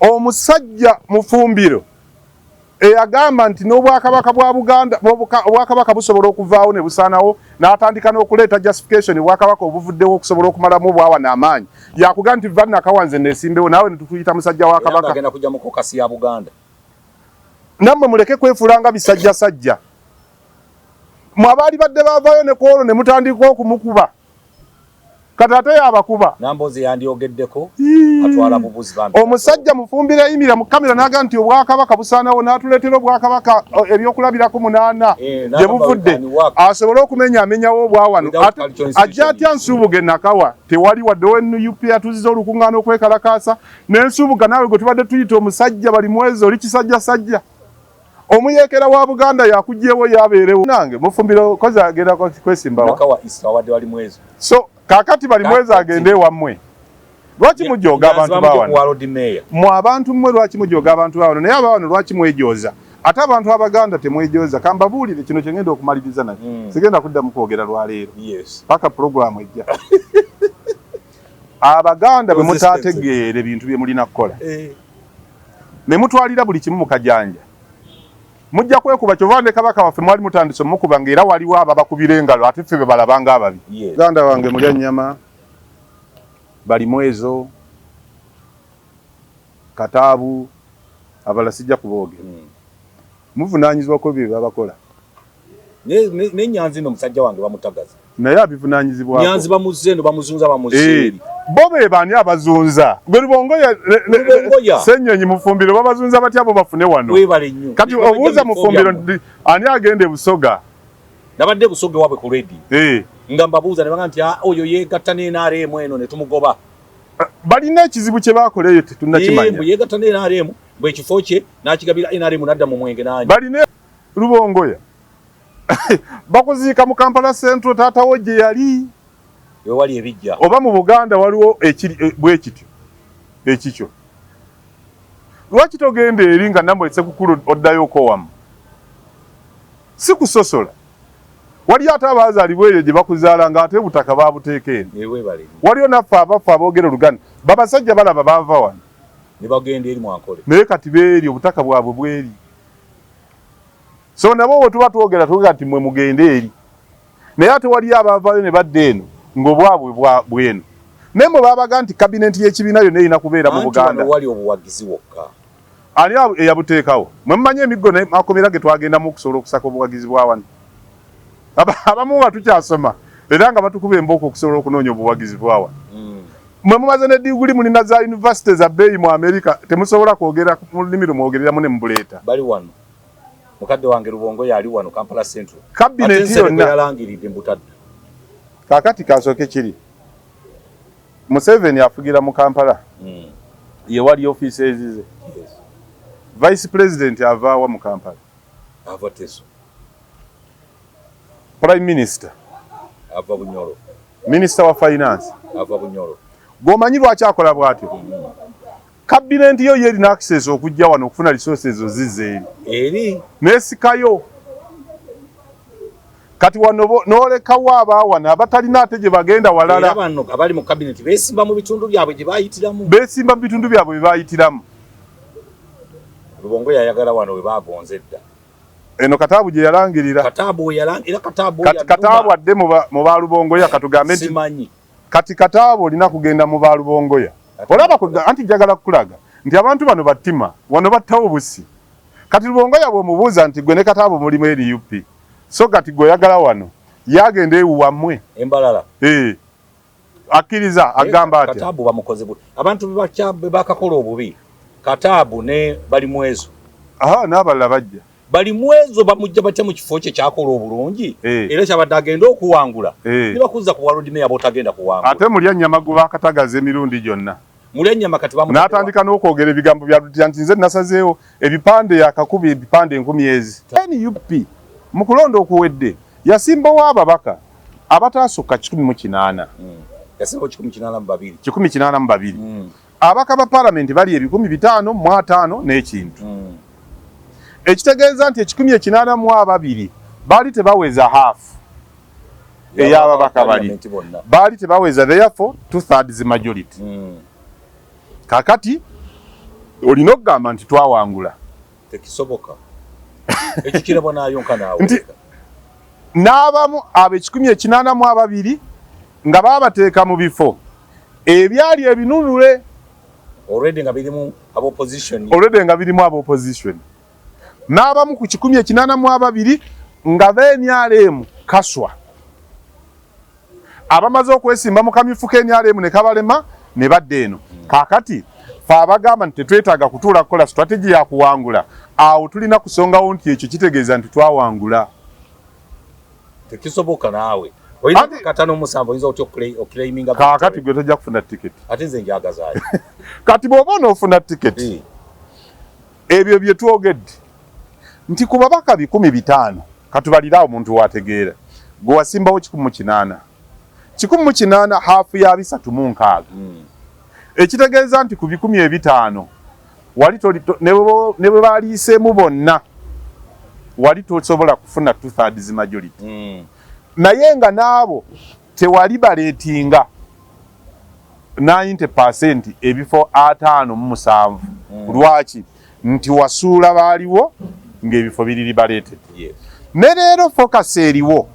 omusajja Mufumbiro eyagamba nti n'obwakabaka bwa Buganda obwakabaka busobola okuvaawo ne busaanawo n'atandika n'okuleeta justification obwakabaka obuvuddewo okusobola okumalamu obwawa n'amaanyi yakuga nti vanna kawanze neesimbewo naawe netukuyita musajja wa kabaka agenda kujja mu kokasi ya Buganda nammwe muleke kwefuulanga bisajja sajja mwabaali badde baavaayo ne kwolwo ne mutandika okumukuba kati ate yabakuba Nambooze yandyogeddeko atwala bubuzi bambi omusajja Mufumbiro yayimira mu kamera n'aga nti obwakabaka busaanawo n'atuleetera obwakabaka ebyokulabirako 8 gye buvudde asobole okumenyaamenyawo obwawano ajja atya Nsubuga Nakawa tewali waddewo NUP atuuziza olukuŋŋaana okwekalakaasa n'Ensubuga naawe gwe tubadde tuyita omusajja bali mwezi oli kisajja sajja omuyeekera wa Buganda yakugyewo yabeerewo nange Mufumbiro kozi agenda kwesimbawa Nakawa Isra wadde wali mwezi so kakati bali mwezi agende wammwe lwaki mujooga abantu baawano mu abantu mmwe lwaki mujooga abantu baawano naye abaawano lwaki mwejooza ate abantu abaganda temwejooza kambabuulire kino kye ngenda okumaliriza nakyo sigenda kuddamu kwogera lwaleero paka puroguramu ejja abaganda bwe mutaategeere bintu bye mulina kukola ne mutwalira buli kimu mu kajanja mujja kwekuba kyova ne kabaka waffe mwali mutandise mukuba ng'era waliwo ababakubira engalo ate ffe be balabanga ababi ganda wange mulya nnyama bali mwezo Kataabu abala sijja kuboogera muvunaanyizibwako bye babakola ne Nyanzi no musajja wange bamutagaza naye abivunaanyizibwako Nyanzi bamuzze no bamuzunza bamuzeeri bo be baani abazunza gwe Lubongoya Ssenyonyi Mufumbiro babazunza batya bo bafune wano kati obuuza Mufumbiro ani agende Busoga nabadde Busoga wabwe ku redio nga mbabuuza ne bagamba nti oyo yeegatta n'NRM eno ne tumugoba balina ekizibu kye baakoleyo tetunnakimanya yeegatta n'NRM bwe ekifo kye n'akigabira NRM n'adda mu mwenge n'anyi balina Lubongoya bakuziika mu Kampala Central taatawo gye yali wali ebijja oba mu Buganda waliwo bwe kityo ekikyo lwaki togenda eri nga namwe Sekukulu oddayo okowamu si kusosola wali ate abaazaalibwa eyo gye bakuzaala nga ate butaka baabuteeka eno waliyo naffe abaffe aboogera Oluganda babasajja balaba baava wano ne bagenda eri Mwankole naye kati beeri obutaka bwabwe bweri so nabo bwe tuba twogera tugera nti mmwe mugende eri naye ate waliyo abaavaayo ne badda eno ng'obwabwe bweno naye mwe baabaga nti kabinenti y'ekibiina yonna erina kubeera mu Buganda wali obuwagizi wokka ani eyabuteekawo mwe mumanye emiggo makomera ge twagendamu okusobola okusaka obuwagizi bwa wano abamu nga tukyasoma era nga batukuba embooko okusobola okunoonya obuwagizi bwa wano mwe mumaze ne diguli mulina za yunivasite za bbeeyi mu Amerika temusobola kwogera mu lulimi lumwogereramu ne mubuleeta bali wano mukadde wange Lubongoya ali wano Kampala Central kabinenti yonna yalangiridde mbutadde kakati kasooke kiri Museveni afugira mu Kampala ye wali ofiisi ezize Vice President avaawa mu Kampala ava Teso Prime Minister ava Bunyoro Minister wa Finance ava Bunyoro gwomanyi lwaki akola bw'atyo kabinenti yo yerina access okujja wano okufuna resources ozize eri nesikayo kati wano n'olekawo abaawana abatalina ate gye bagenda walala era bano abali mu kabineti beesimba mu bitundu byabwe gye baayitiramu beesimba mu bitundu byabwe bye baayitiramu Lubongoya yayagala wano we baagonze dda eno Kataabu gye yalangirira kati Kataabu adde mu ba Lubongoya katugambe nti simanyi kati Kataabu olina kugenda mu ba Lubongoya olaba anti njagala kukulaga nti abantu bano battima wano battawo busi kati Lubongoya bw'omubuuza nti gwe ne Kataabu mulimu NUP so kati gwe oyagala wano yagenda ewuwammwe embalala akkiriza agamba atya Kataabu bamukoze buti abantu be bakakola obubi Kataabu ne bali mwezo n'abalala bajja bali mwezo bamujja batya mu kifo kye kyakola obulungi era kyabadde agenda okuwangula ne bakuza ku World Mayor botagenda kuwangula ate mulya nnyama gwe bakatagaza emirundi gyonna mulya nnyama kati n'atandika n'okwogera ebigambo bya nti nze nasazeewo ebipande yakakuba ebipande 10,000 NUP mu kulonda okuwedde yasimbawo ababaka abataasukka 18 yasimbawo 18 mu babiri abaka ba palamenti bali 5,500 n'ekintu ekitegeeza nti 182 baali tebaweza haafu ey'ababaka baali tebaweza therefore 2/3 majority kakati olina okugamba nti twawangula tekisoboka ekyo kirabwa nayonka naawe n'abamu abo 182 nga baabateeka mu bifo ebyali ebinunule already nga birimu ab'opposition n'abamu ku 182 nga NRM kaswa abamaze okwesimba mu kamyufu k'NRM ne kabalema ne badde eno kaakati fe abagamba nti tetwetaaga kutuula kukola strategy ya kuwangula awo tulina kusongawo nti ekyo kitegeeza nti twawangula tekisoboka naawe oyina katano musanvu oyinza otyo okleiminga kaakati gwe tojja kufuna tiketi ate nze njagazaayo kati bw'oba onoofuna tiketi ebyo bye twogedde nti ku babaka 500 katubalirawo omuntu wategeera gwe wasimbawo 108 haafu ya 306 ekitegeeza nti ku 500 wali ne bwe baaliiseemu bonna wali tosobola kufuna 2/3 majority naye nga naabo tewali baleetinga 90% ebifo 57 lwaki nti wasuula baaliwo ng'ebifo biriri baleeted ne leero focus eriwo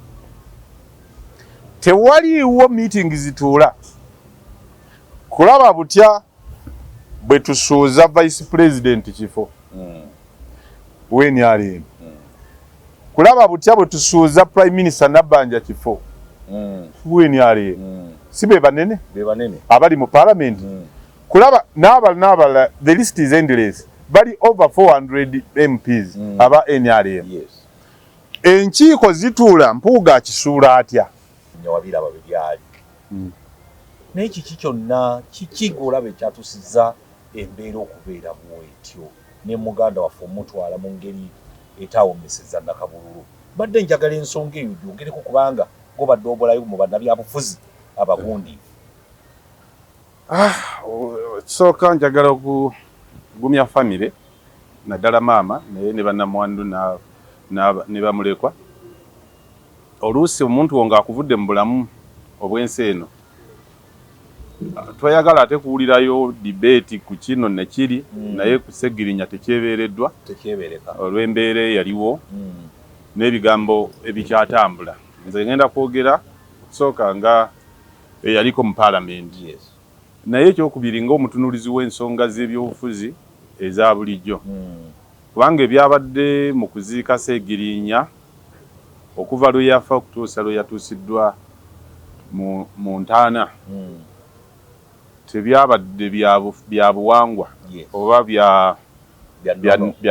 tewaliiwo meeting zituula kulaba butya bwe tusuuza vice president kifo NRM kulaba butya bwe tusuuza prime minister Nabbanja kifo NRM si be banene abali mu parliament kulaba n'abala the list is endless bali over 400 MPs aba NRM enkiiko zituula Mpuuga akisuula atya nyawabiraba byali n'eki kyonna kikigolabe kyatusiza embeera okubeera bwetyo ne muganda waffe omutwala mu ngeri etaawomeseza nakabululu badde njagala ensonga eyo gyongereko kubanga gobadde obulayo mu bannabyabufuzi abagundi kisooka njagala okugumya famire naddala maama naye ne bannamwandu ne bamulekwa oluusi omuntu wo ng'akuvudde mu bulamu obw'ensi eno twayagala ate kuwulirayo debate ku kino nekiri naye ku Ssegirinya tekyebeereddwa olw'embeera eyaliwo n'ebigambo ebikyatambula nze ngenda kwogera okusooka nga eyaliko mu paalamenti naye ekyokubiri ng'omutunulizi w'ensonga z'ebyobufuzi eza bulijjo kubanga ebyabadde mu kuziika Ssegirinya okuva lwe yafa okutuusa lwe yatuusiddwa mu ntaana tebyabadde bya buwangwa oba bya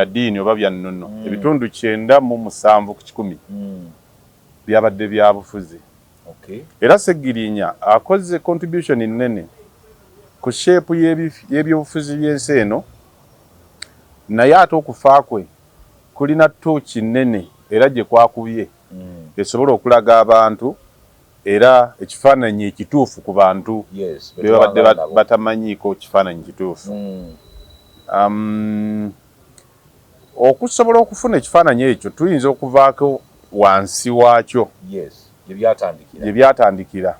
ddiini oba bya nnono ebitundu 97 ku 100 byabadde bya bufuzi era Ssegirinya akoze contribution nnene ku shape y'ebyobufuzi by'ensi eno naye ate okufa kwe kulina tooki nnene era gye kwakubye esobola okulaga abantu era ekifaananyi ekituufu ku bantu babadde batamanyiiko kifaananyi kituufu okusobola okufuna ekifaananyi ekyo tuyinza okuvaako wansi waakyo gye byatandikira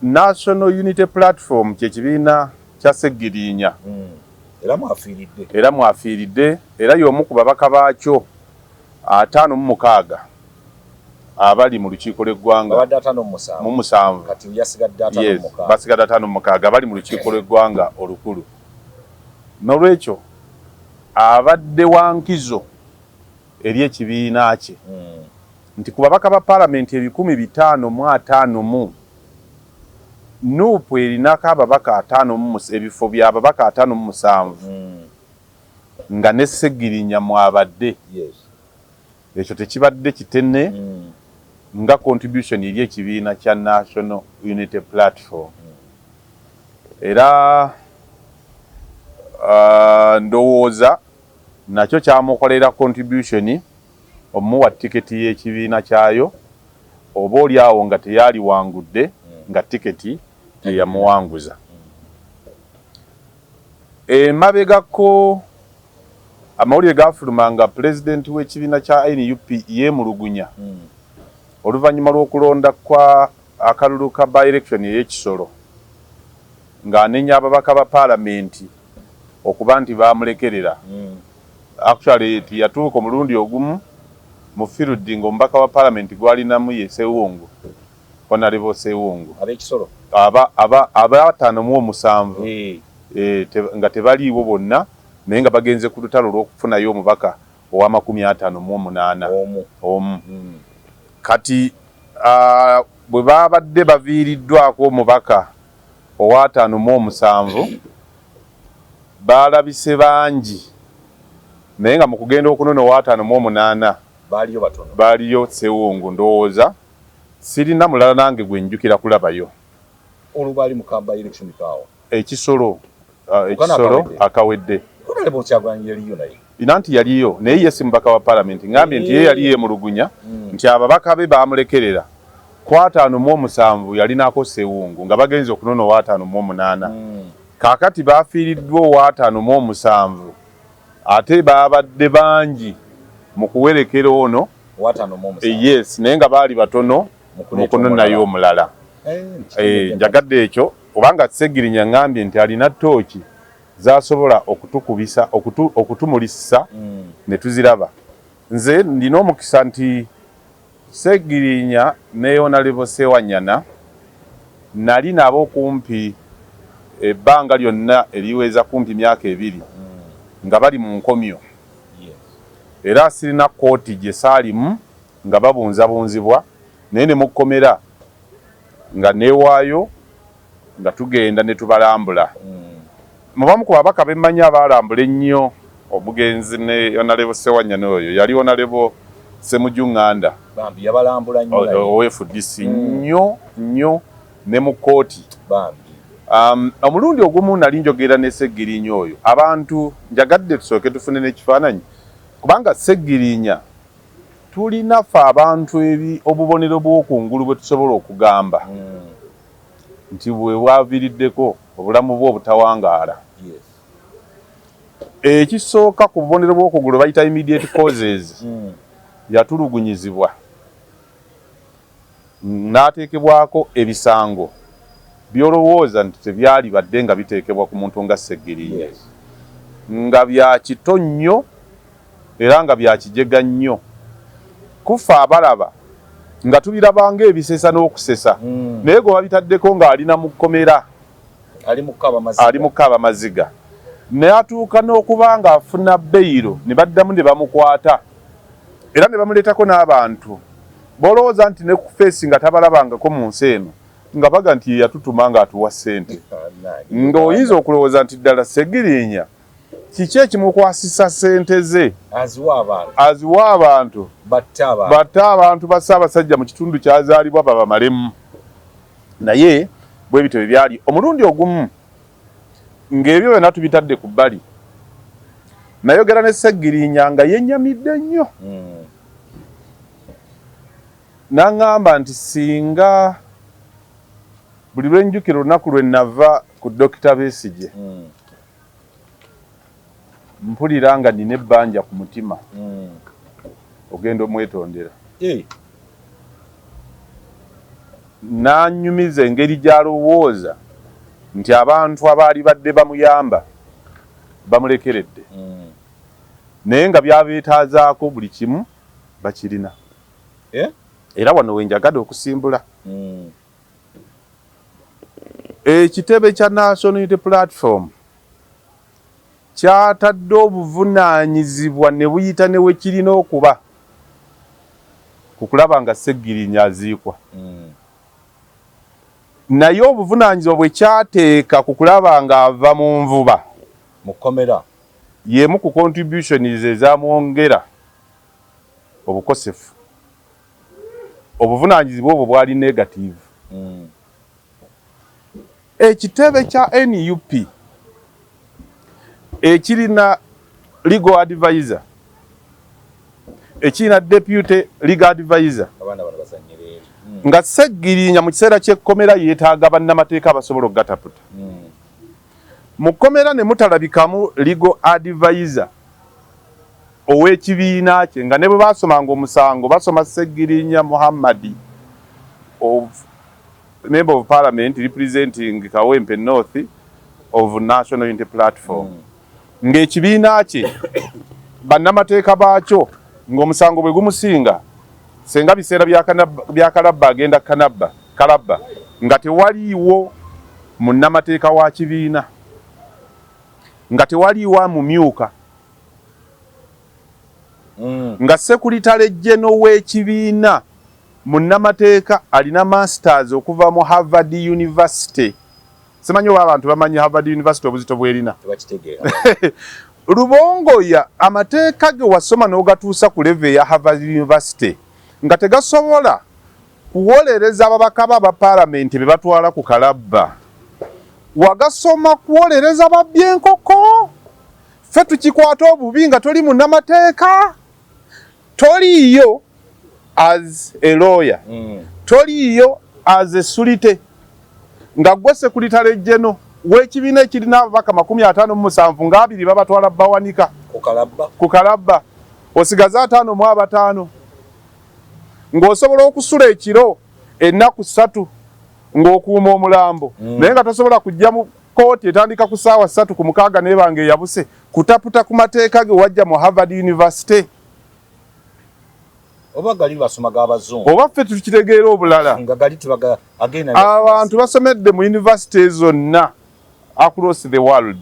National Unity Platform kyekibiina kya Ssegirinya era mwafiiridde era y'omu ku babaka baakyo 56 abali mu lukiiko lw'eggwanga mu 7 basigadde 56 bali mu lukiiko lw'eggwanga olukulu n'olwekyo abadde wankizo eri ekibiina kye nti ku babaka ba paalamenti 555 Nuupu erinako ababaka 5 ebifo by'ababaka 57 nga ne Ssegirinya mwabadde ekyo tekibadde kitenne nga contribution eri ekibiina kya National Unity Platform era ndowooza nakyo kyamukolera contribution omuwa tiketi y'ekibiina kyayo oba oli awo nga teyali wangudde nga tiketi teyamuwanguza emabegako amawulire gafuluma nga pulezidenti w'ekibiina kya NUP yeemulugunya oluvannyuma lw'okulonda kwa akalulu ka by-election ey'Ekisolo ng'anenya ababaka ba paalamenti okuba nti baamulekerera. Actually yatuuka omulundi ogumu mu field ng'omubaka wa paalamenti gwalinamu ye Sewungu, Honorable Sewungu. Ab'Ekisolo aba 57 nga tebaliiwo bonna naye nga bagenze ku lutalo lw'okufunayo omubaka owa 58 omu. Kati bwe babadde baviiriddwako omubaka owa 57 baalabise bangi naye nga mu kugenda okunona owa 58 baaliyo Sewungu. Ndowooza sirina mulala nange gwe njukira kulabayo olwo baali mu kamba election kawa Ekisolo akawedde inanti yaliyo naye ye si mubaka wa paalamenti. Ngambye nti ye yali yemulugunya nti ababaka be baamulekerera ku 57 yalinako Sewungu nga bagenze okunona owa 58. Kaakati baafiiriddwa owa 57 ate baabadde bangi mu kuwerekera ono yes naye nga baali batono mu kunonayo omulala. Njagadde ekyo obanga Segirinya ngambye nti alina ttooki zasobola okutukubisa okutumulisa ne tuziraba. Nze ndina omukisa nti Segirinya ne Honorable Sewanyana nali nabo kumpi ebbanga lyonna eriweza kumpi myaka 2 nga bali mu nkomyo. Era sirina kooti gye saalimu nga babunzabunzibwa naye ne mukomera nga neewaayo nga tugenda ne tubalambula. Mubamu ku babaka bemmanyi abaalambula ennyo omugenzi ne Honorable Sewanyana oyo yali Honorable Semujunganda bambi yabalambula nnyo OFDC nnyo ne mu kooti bambi. Omulundi ogumu nali njogera ne Segirinya oyo abantu njagadde tusooke tufune n'ekifaananyi kubanga Segirinya tulina ffe abantu obubonero bw'okungulu bwe tusobola okugamba nti bwe bwaviiriddeko obulamu bwe obutawangaala. Ekisooka ku bubonero bw'okungulu bayita immediate causes yatulugunyizibwa n'ateekebwako ebisango byolowooza nti tebyali badde nga biteekebwa ku muntu nga Segirinya nga bya kito nnyo era nga bya kijega nnyo. Kufa abalaba nga tubirabanga ebisesa n'okusesa naye gwe babitaddeko ng'alina mu kkomera ali mu kkaaba maziga naye atuuka n'okuba ng'afuna beyiro ne baddamu ne bamukwata era ne bamuleetako n'abantu bolowooza nti ne ku feesi nga tabalabangako mu nsi eno nga baga nti ye yatutuma ng'atuwa ssente ng'oyinza okulowooza nti ddala Segirinya kiki ekimukwasisa ssente ze aziwa abantu batte abantu ba Ssaabasajja mu kitundu kyazaalibwa babamalemu. Naye bwe bityo byali omulundi ogumu ng'ebyo byonna tubitadde ku bbali nayogera ne Segirinya nga yennyamidde nnyo n'aŋŋamba nti singa buli lwe njukira olunaku lwe nava ku Dr. Besigye mpulira nga nina ebbanja ku mutima ogenda omwetondera n'anyumiza engeri gy'alowooza nti abantu abaali badde bamuyamba bamulekeredde naye nga byabeetaazaako buli kimu bakirina. Era wano wenjagadde okusimbula ekitebe kya National Unity Platform kyatadde obuvunaanyizibwa ne buyita ne we kirina okuba ku kulaba nga Segirinya aziikwa naye obuvunaanyizibwa bwe kyateeka ku kulaba nga ava mu nvuba mu kkomera y'emu ku contributions ezamwongera obukosefu. Obuvunaanyizibwa obwo bwali negative. Ekitebe kya NUP ekirina legal advisor ekirina deputy legal advisor nga Segirinya mu kiseera ky'ekkomera yeetaaga bannamateeka basobola okugataputa mu kkomera ne mutalabikamu legal advisor ow'ekibiina kye nga ne bwe baasomanga omusango basoma Segirinya Muhammadi member of parliament representing Kawempe North of National Unity Platform. Ng'ekibiina kye bannamateeka baakyo ng'omusango bwe gumusinga senga biseera bya Kalabba agenda Kalabba nga tewaliiwo munnamateeka wa kibiina nga tewaliiwo mumyuka nga Secretary General w'ekibiina munnamateeka alina masters okuva mu Harvard University. Simanyi oba abantu bamanyi Harvard University obuzito bwerina. Rubongoya amateeka ge wasoma n'ogatuusa ku level ya Harvard University nga tegasobola kuwolereza ababaka ba parliament be batwala ku Kalabba. Wagasoma kuwolereza babyenkoko. Ffe tukikwata obubi nga toli munnamateeka. Toliyo as a lawyer. Toliyo as a surite. Nga gwe Secretary General w'ekibiina ekirina ababaka 57 nga 2 babatwala bawanika ku Kalabba osigaza 5 mu 5 ng'osobola okusula ekiro ennaku 3 ng'okuuma omulambo naye nga tosobola kujja mu kooti etandika ku ssaawa 3 ku 6 n'ebanga eyabuse kutaputa ku mateeka ge wajja mu Harvard University. Oba gali basoma g'abazungu oba ffe tukitegeera obulala nga gali tubaga agenda abantu basomedde mu university zonna across the world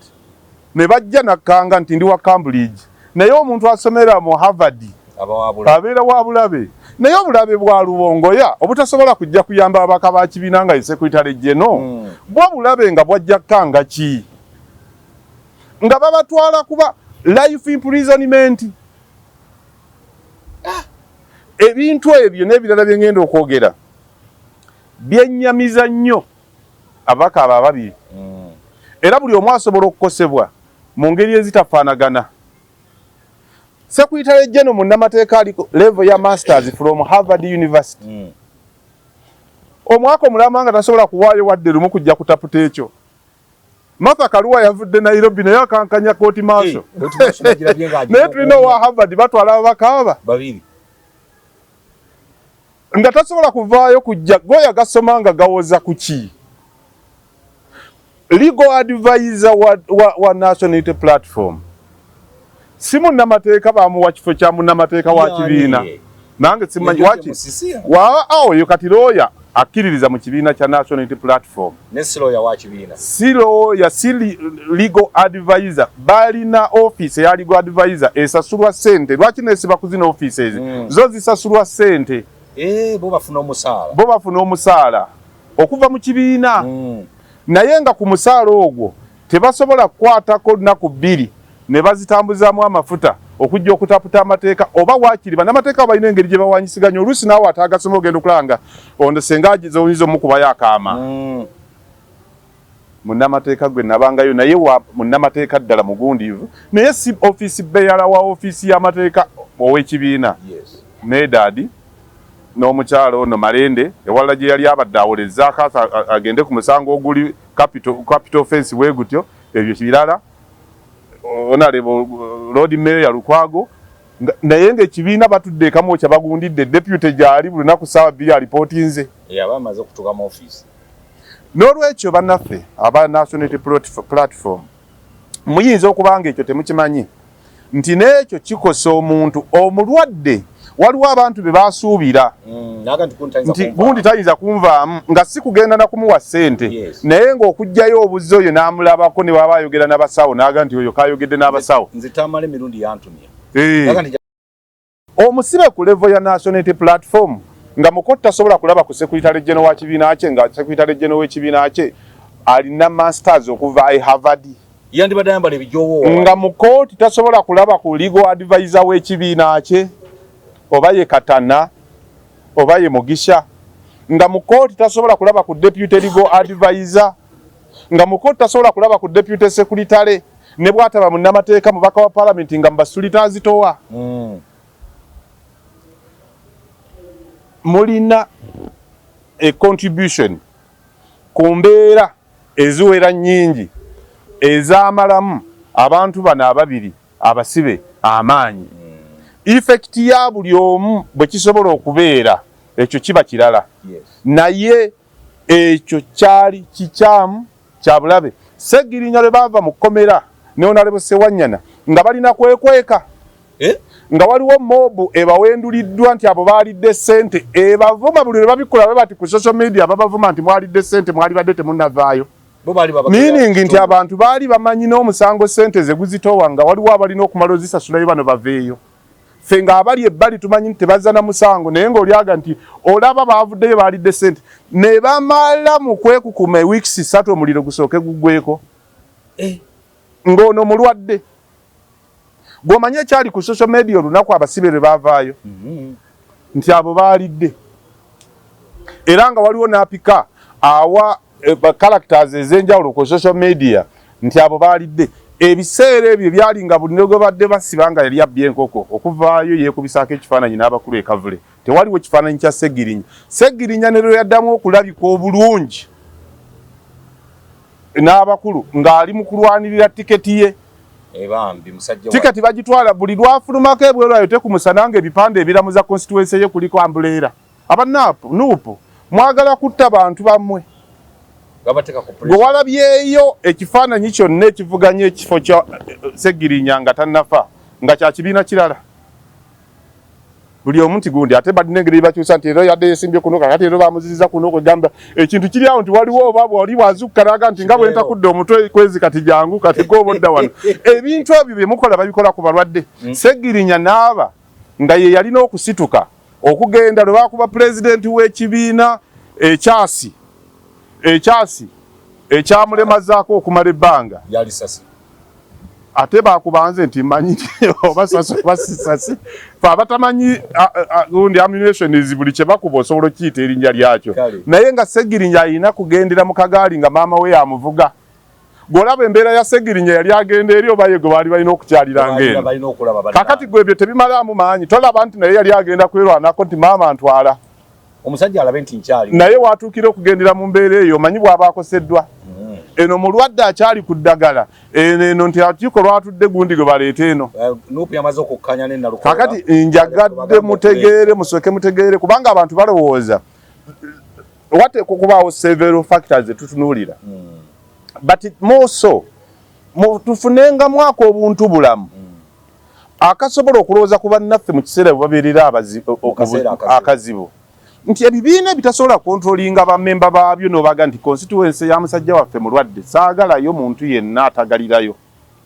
ne bajja nakanga nti ndi wa Cambridge naye omuntu asomera mu Harvard abeera wa bulabe naye obulabe bwa Rubongoya obutasobola kujja kuyamba ababaka ba kibiina nga Secretary General bwa bulabe nga bwajja kanga ki nga babatwala kuba life imprisonment. Ebintu ebyo n'ebirala bye ngenda okwogera byennyamiza nnyo ababaka abo ababiri era buli omu asobola okukosebwa mu ngeri ezitafaanagana. Secretary General munnamateeka aliko level ya masters from Harvard University. Omwaka omulamba nga tasobola kuwaayo wadde lumu kujja kutaputa ekyo. Martha Karua yavudde Nairobi naye akankanya kooti maaso naye tulina owa Harvard batwala ababaka aba babiri nga tasobola kuvaayo kujja goya gasoma nga gawoza ku ki. Legal advisor wa National Unity Platform si munnamateeka bamuwa kifo kya munnamateeka wa kibiina nange simanyi waki oyo kati lawyer akkiririza mu kibiina kya National Unity Platform ne si lawyer wa kibiina si lawyer si legal advisor balina office ya legal advisor esasulwa ssente lwaki nesiba ku zino offices zo zisasulwa ssente bo bafuna omusaala okuva mu kibiina naye nga ku musaala ogwo tebasobola kukwatako nnaku 2 ne bazitambuzaamu amafuta okujja okutaputa amateeka oba waakiri bannamateeka balina engeri gye bawanyisiganya oluusi naawe ataagasoma ogenda okulanga ono senga agizoyinza omukubayo akaama munnamateeka gwe nabangayo naye munnamateeka ddala mugundiivu naye si office beyala wa office y'amateeka ow'ekibiina Nedadi n'omukyalo ono Malende ewalala gye yali abadde awolezzaako agende ku musango oguli capital offense bwe gutyo ebyo kirala Honorable Lord Mayor Lukwago naye ng'ekibiina batudde ekamu kya bagundidde deputy gyali buli lunaku ssaawa 2 alipotinze bamaze okutuuka mu office. N'olwekyo bannaffe aba National Unity Platform muyinza okubanga ekyo temukimanyi nti n'ekyo kikosa omuntu omulwadde waliwo abantu be basuubira nti gundi tayinza kunvaamu nga si kugenda na kumuwa ssente naye ng'okugjayo obuzzi oyo n'amulabako ne bwaba ayogera n'abasawo n'aga nti oyo kayogedde n'abasawo omusibe ku level ya National Unity Platform nga mukozi tasobola kulaba ku Secretary General wa kibiina kye nga Secretary General w'ekibiina kye alina masters okuva e Harvard nga mukozi tasobola kulaba ku legal advisor w'ekibiina kye oba ye Katana oba ye Mugisha nga mukozi tasobola kulaba ku deputy legal advisor nga mukozi tasobola kulaba ku deputy secretary ne bwataba munnamateeka mubaka wa parliament nga mbasulita azitowa mulina a contribution ku mbeera eziwera nnyingi ez'amalamu abantu bano ababiri abasibe amaanyi effect ya buli omu bwe kisobola okubeera ekyo kiba kirala naye ekyo kyali kikyamu kya bulabe. Sseggirinya lwe baava mu kkomera ne Honorable Ssewanyana nga balina kwekweka nga waliwo mobu ebawenduliddwa nti abo baalidde ssente ebavuma buli lwe babikola bwe bati ku social media babavuma nti mwalidde ssente mwali badde temunnavaayo. Meaning nti abantu baali bamanyi n'omusango ssente ze guzitowa nga waliwo abalina okumala ozisasulayo bano baveeyo. Ffe nga abali ebbali tumanyi nti tebazza na musango naye ng'olyaga nti olaba baavuddeyo baalidde ssente ne bamala mu kwekukuma weeks 3 omuliro gusooke guggweko ng'ono mulwadde. Gw'omanye ekyali ku social media olunaku abasibe lwe baavaayo nti abo baalidde era nga waliwo n'apika awa characters ez'enjawulo ku social media nti abo baalidde. Ebiseera ebyo byali nga buli ne gwe badde basiba nga yali abbye enkoko okuvaayo yeekubisaako ekifaananyi n'abakulu ekavule. Tewaliwo kifaananyi kya Sseggirinya. Sseggirinya ne lwe yaddamu okulabika obulungi n'abakulu ng'ali mu kulwanirira tiketi ye. Tiketi bagitwala buli lwafulumako ebweru ayo tekumusana nga ebipande ebiramuza constituency ye kuliko ambuleera. Abanapu nuupu mwagala kutta bantu bammwe. Gwe walabyeyo ekifaananyi kyonna ekivuganya ekifo kya Sseggirinya nga tannafa nga kya kibiina kirala. Buli omuntu gundi ate badinengeri bakyusa nti era yadde yesimbye kuno kakati era bamuziriza kuno kwegamba ekintu kiri awo nti waliwo oba wali wazukkaraga nti nga bwe ntakudde omutwe kwezi kati jangu kati gobodda wano. Ebintu ebyo bye mukola babikola ku balwadde. Sseggirinya n'aba nga ye yalina okusituka okugenda lwe bakuba pulezidenti w'ekibiina ekyasi ekyamulemazaako okumala ebbanga yali sasi. Ate bakubanze nti manyi oba sasi oba si sasi. Fe abatamanyi gundi ammunition buli kye bakuba osobola okiyita erinnya lyakyo. Naye nga Sseggirinya alina kugendera mu kagaali nga maama we yamuvuga. Gw'olaba embeera ya Sseggirinya yali agenda eri oba ye gwe baali balina okukyaliranga eno. Kakati gwe ebyo tebimalaamu maanyi. Tolaba nti naye yali agenda kwerwanako nti maama ntwala. Omusajja alabe nti nkyali. Naye watuukira okugendera mu mbeera eyo omanyi bw'aba akoseddwa. Eno mulwadde akyali ku ddagala eno nti atiiko lwatudde gundi gwe baleeta eno. Nuupu yamaze okukkanya ne Nalukola. Kakati njagadde mutegeere musooke mutegeere kubanga abantu balowooza wateekwa okubaawo several factors etutunuulira. But more so tufunengamwako obuntu bulamu akasobola okulowooza ku bannaffe mu kiseera bwe babeerera akazibu nti ebibiina ebitasobola kontrolinga bammemba baabyo n'obaga nti constituency ya musajja waffe mulwadde saagalayo muntu yenna atagalirayo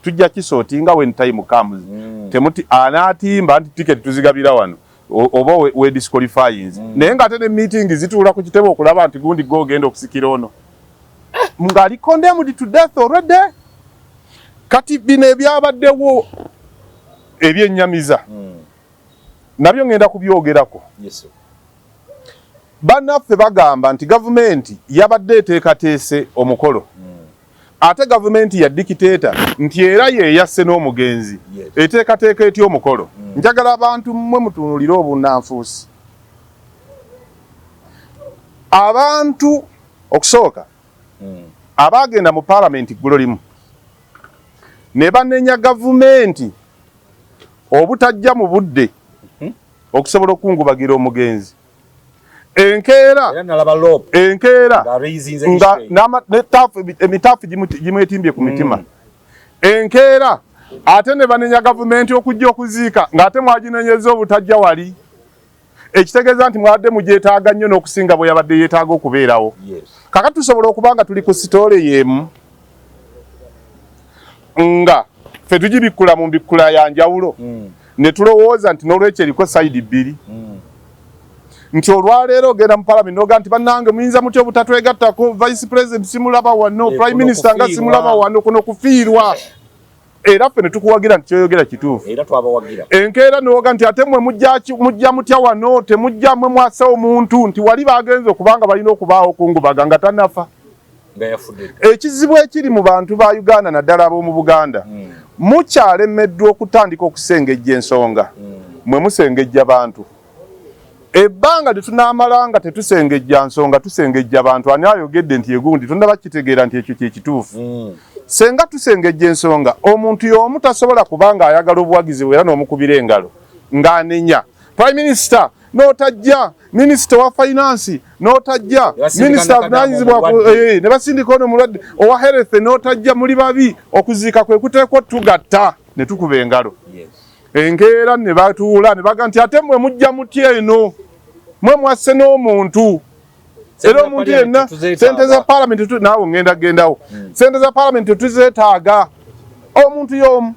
tujja kisootinga when time comes. Temuti anaatimba nti tiketi tuzigabira wano oba we disqualifying. Naye ng'ate ne meeting zituula ku kitebe okulaba nti gundi gogenda okusikira ono ng'ali condemned to death already. Kati bino ebyabaddewo ebyennyamiza nabyo ngenda kubyogerako. Bannaffe bagamba nti gavumenti yabadde eteekateese omukolo ate gavumenti ya dikiteeta nti era ye yasse n'omugenzi eteekateeka etya omukolo. Njagala abantu mmwe mutunuulire obunnanfuusi. Abantu okusooka abaagenda mu paalamenti ggulo limu ne banenya gavumenti obutajja mu budde okusobola okungubagira omugenzi. Enkeera emitaafu gimwetimbye ku mitima. Enkeera ate ne banenya gavumenti okujja okuziika ng'ate mwaginenyeza obutajja wali. Ekitegeeza nti mwadde mugyetaaga nnyo n'okusinga bwe yabadde yeetaaga okubeerawo. Kakati tusobola okuba nga tuli ku sitoole y'emu nga ffe tugibikkula mu mbikkula ya njawulo ne tulowooza nti n'olwekyo eriko sayidi bbiri. Nti olwaleero ogenda mu paalamenti n'oga nti bannange muyinza mutya obutatwegattako vice president simulaba wano prime minister nga simulaba wano kuno kufiirwa. Era ffe ne tukuwagira nti kyoyogera kituufu. Enkeera n'oga nti ate mmwe mujja mutya wano temujja mmwe mwassa omuntu nti wali baagenze okubanga balina okubaawo okungubaga nga tannafa. Ekizibu ekiri mu bantu ba Uganda naddala ab'omu Buganda mukyalemeddwa okutandika okusengejja ensonga. Mwe musengejja bantu. Ebbanga tetunaamalanga tetusengejja nsonga tusengejja bantu. Ani ayogedde nti egundi tonnaba kitegeera nti ekyo kye kituufu. Senga tusengejja ensonga omuntu y'omu tasobola kubanga ayagala obuwagizi era n'omukubira engalo ng'anenya prime minister n'otajja Minister wa finance notajja, minister avunanyizibwa ne basindika ono mulwadde owa health notajja, muli babi okuziika kwe kuteekwa tugatta ne tukuba engalo. Enkeera ne batuula ne baga nti ate mmwe mujja mutya eno mmwe mwasse n'omuntu era omuntu yenna sente za parliament naawe ngenda gendawo sente za parliament tuzeetaaga omuntu y'omu.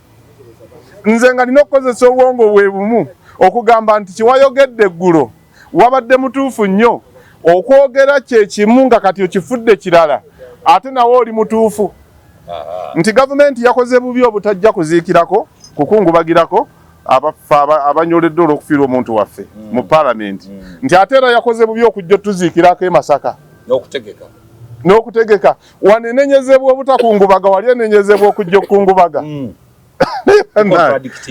Nze nga nina okukozesa obwongo bwe bumu okugamba nti kiwayogedde eggulo wabadde mutuufu nnyo, okwogera kye kimu nga kati okifudde kirala ate nawe oli mutuufu. Nti gavumenti yakoze bubi obutajja kuziikirako kukungubagirako abanyoledde olw'okufiirwa omuntu waffe mu parliament, nti ate era yakoze bubi okujja tuziikirako e Masaka n'okutegeka wanenenyezebwa obutakungubaga wali enenyezebwa okujja okukungubaga.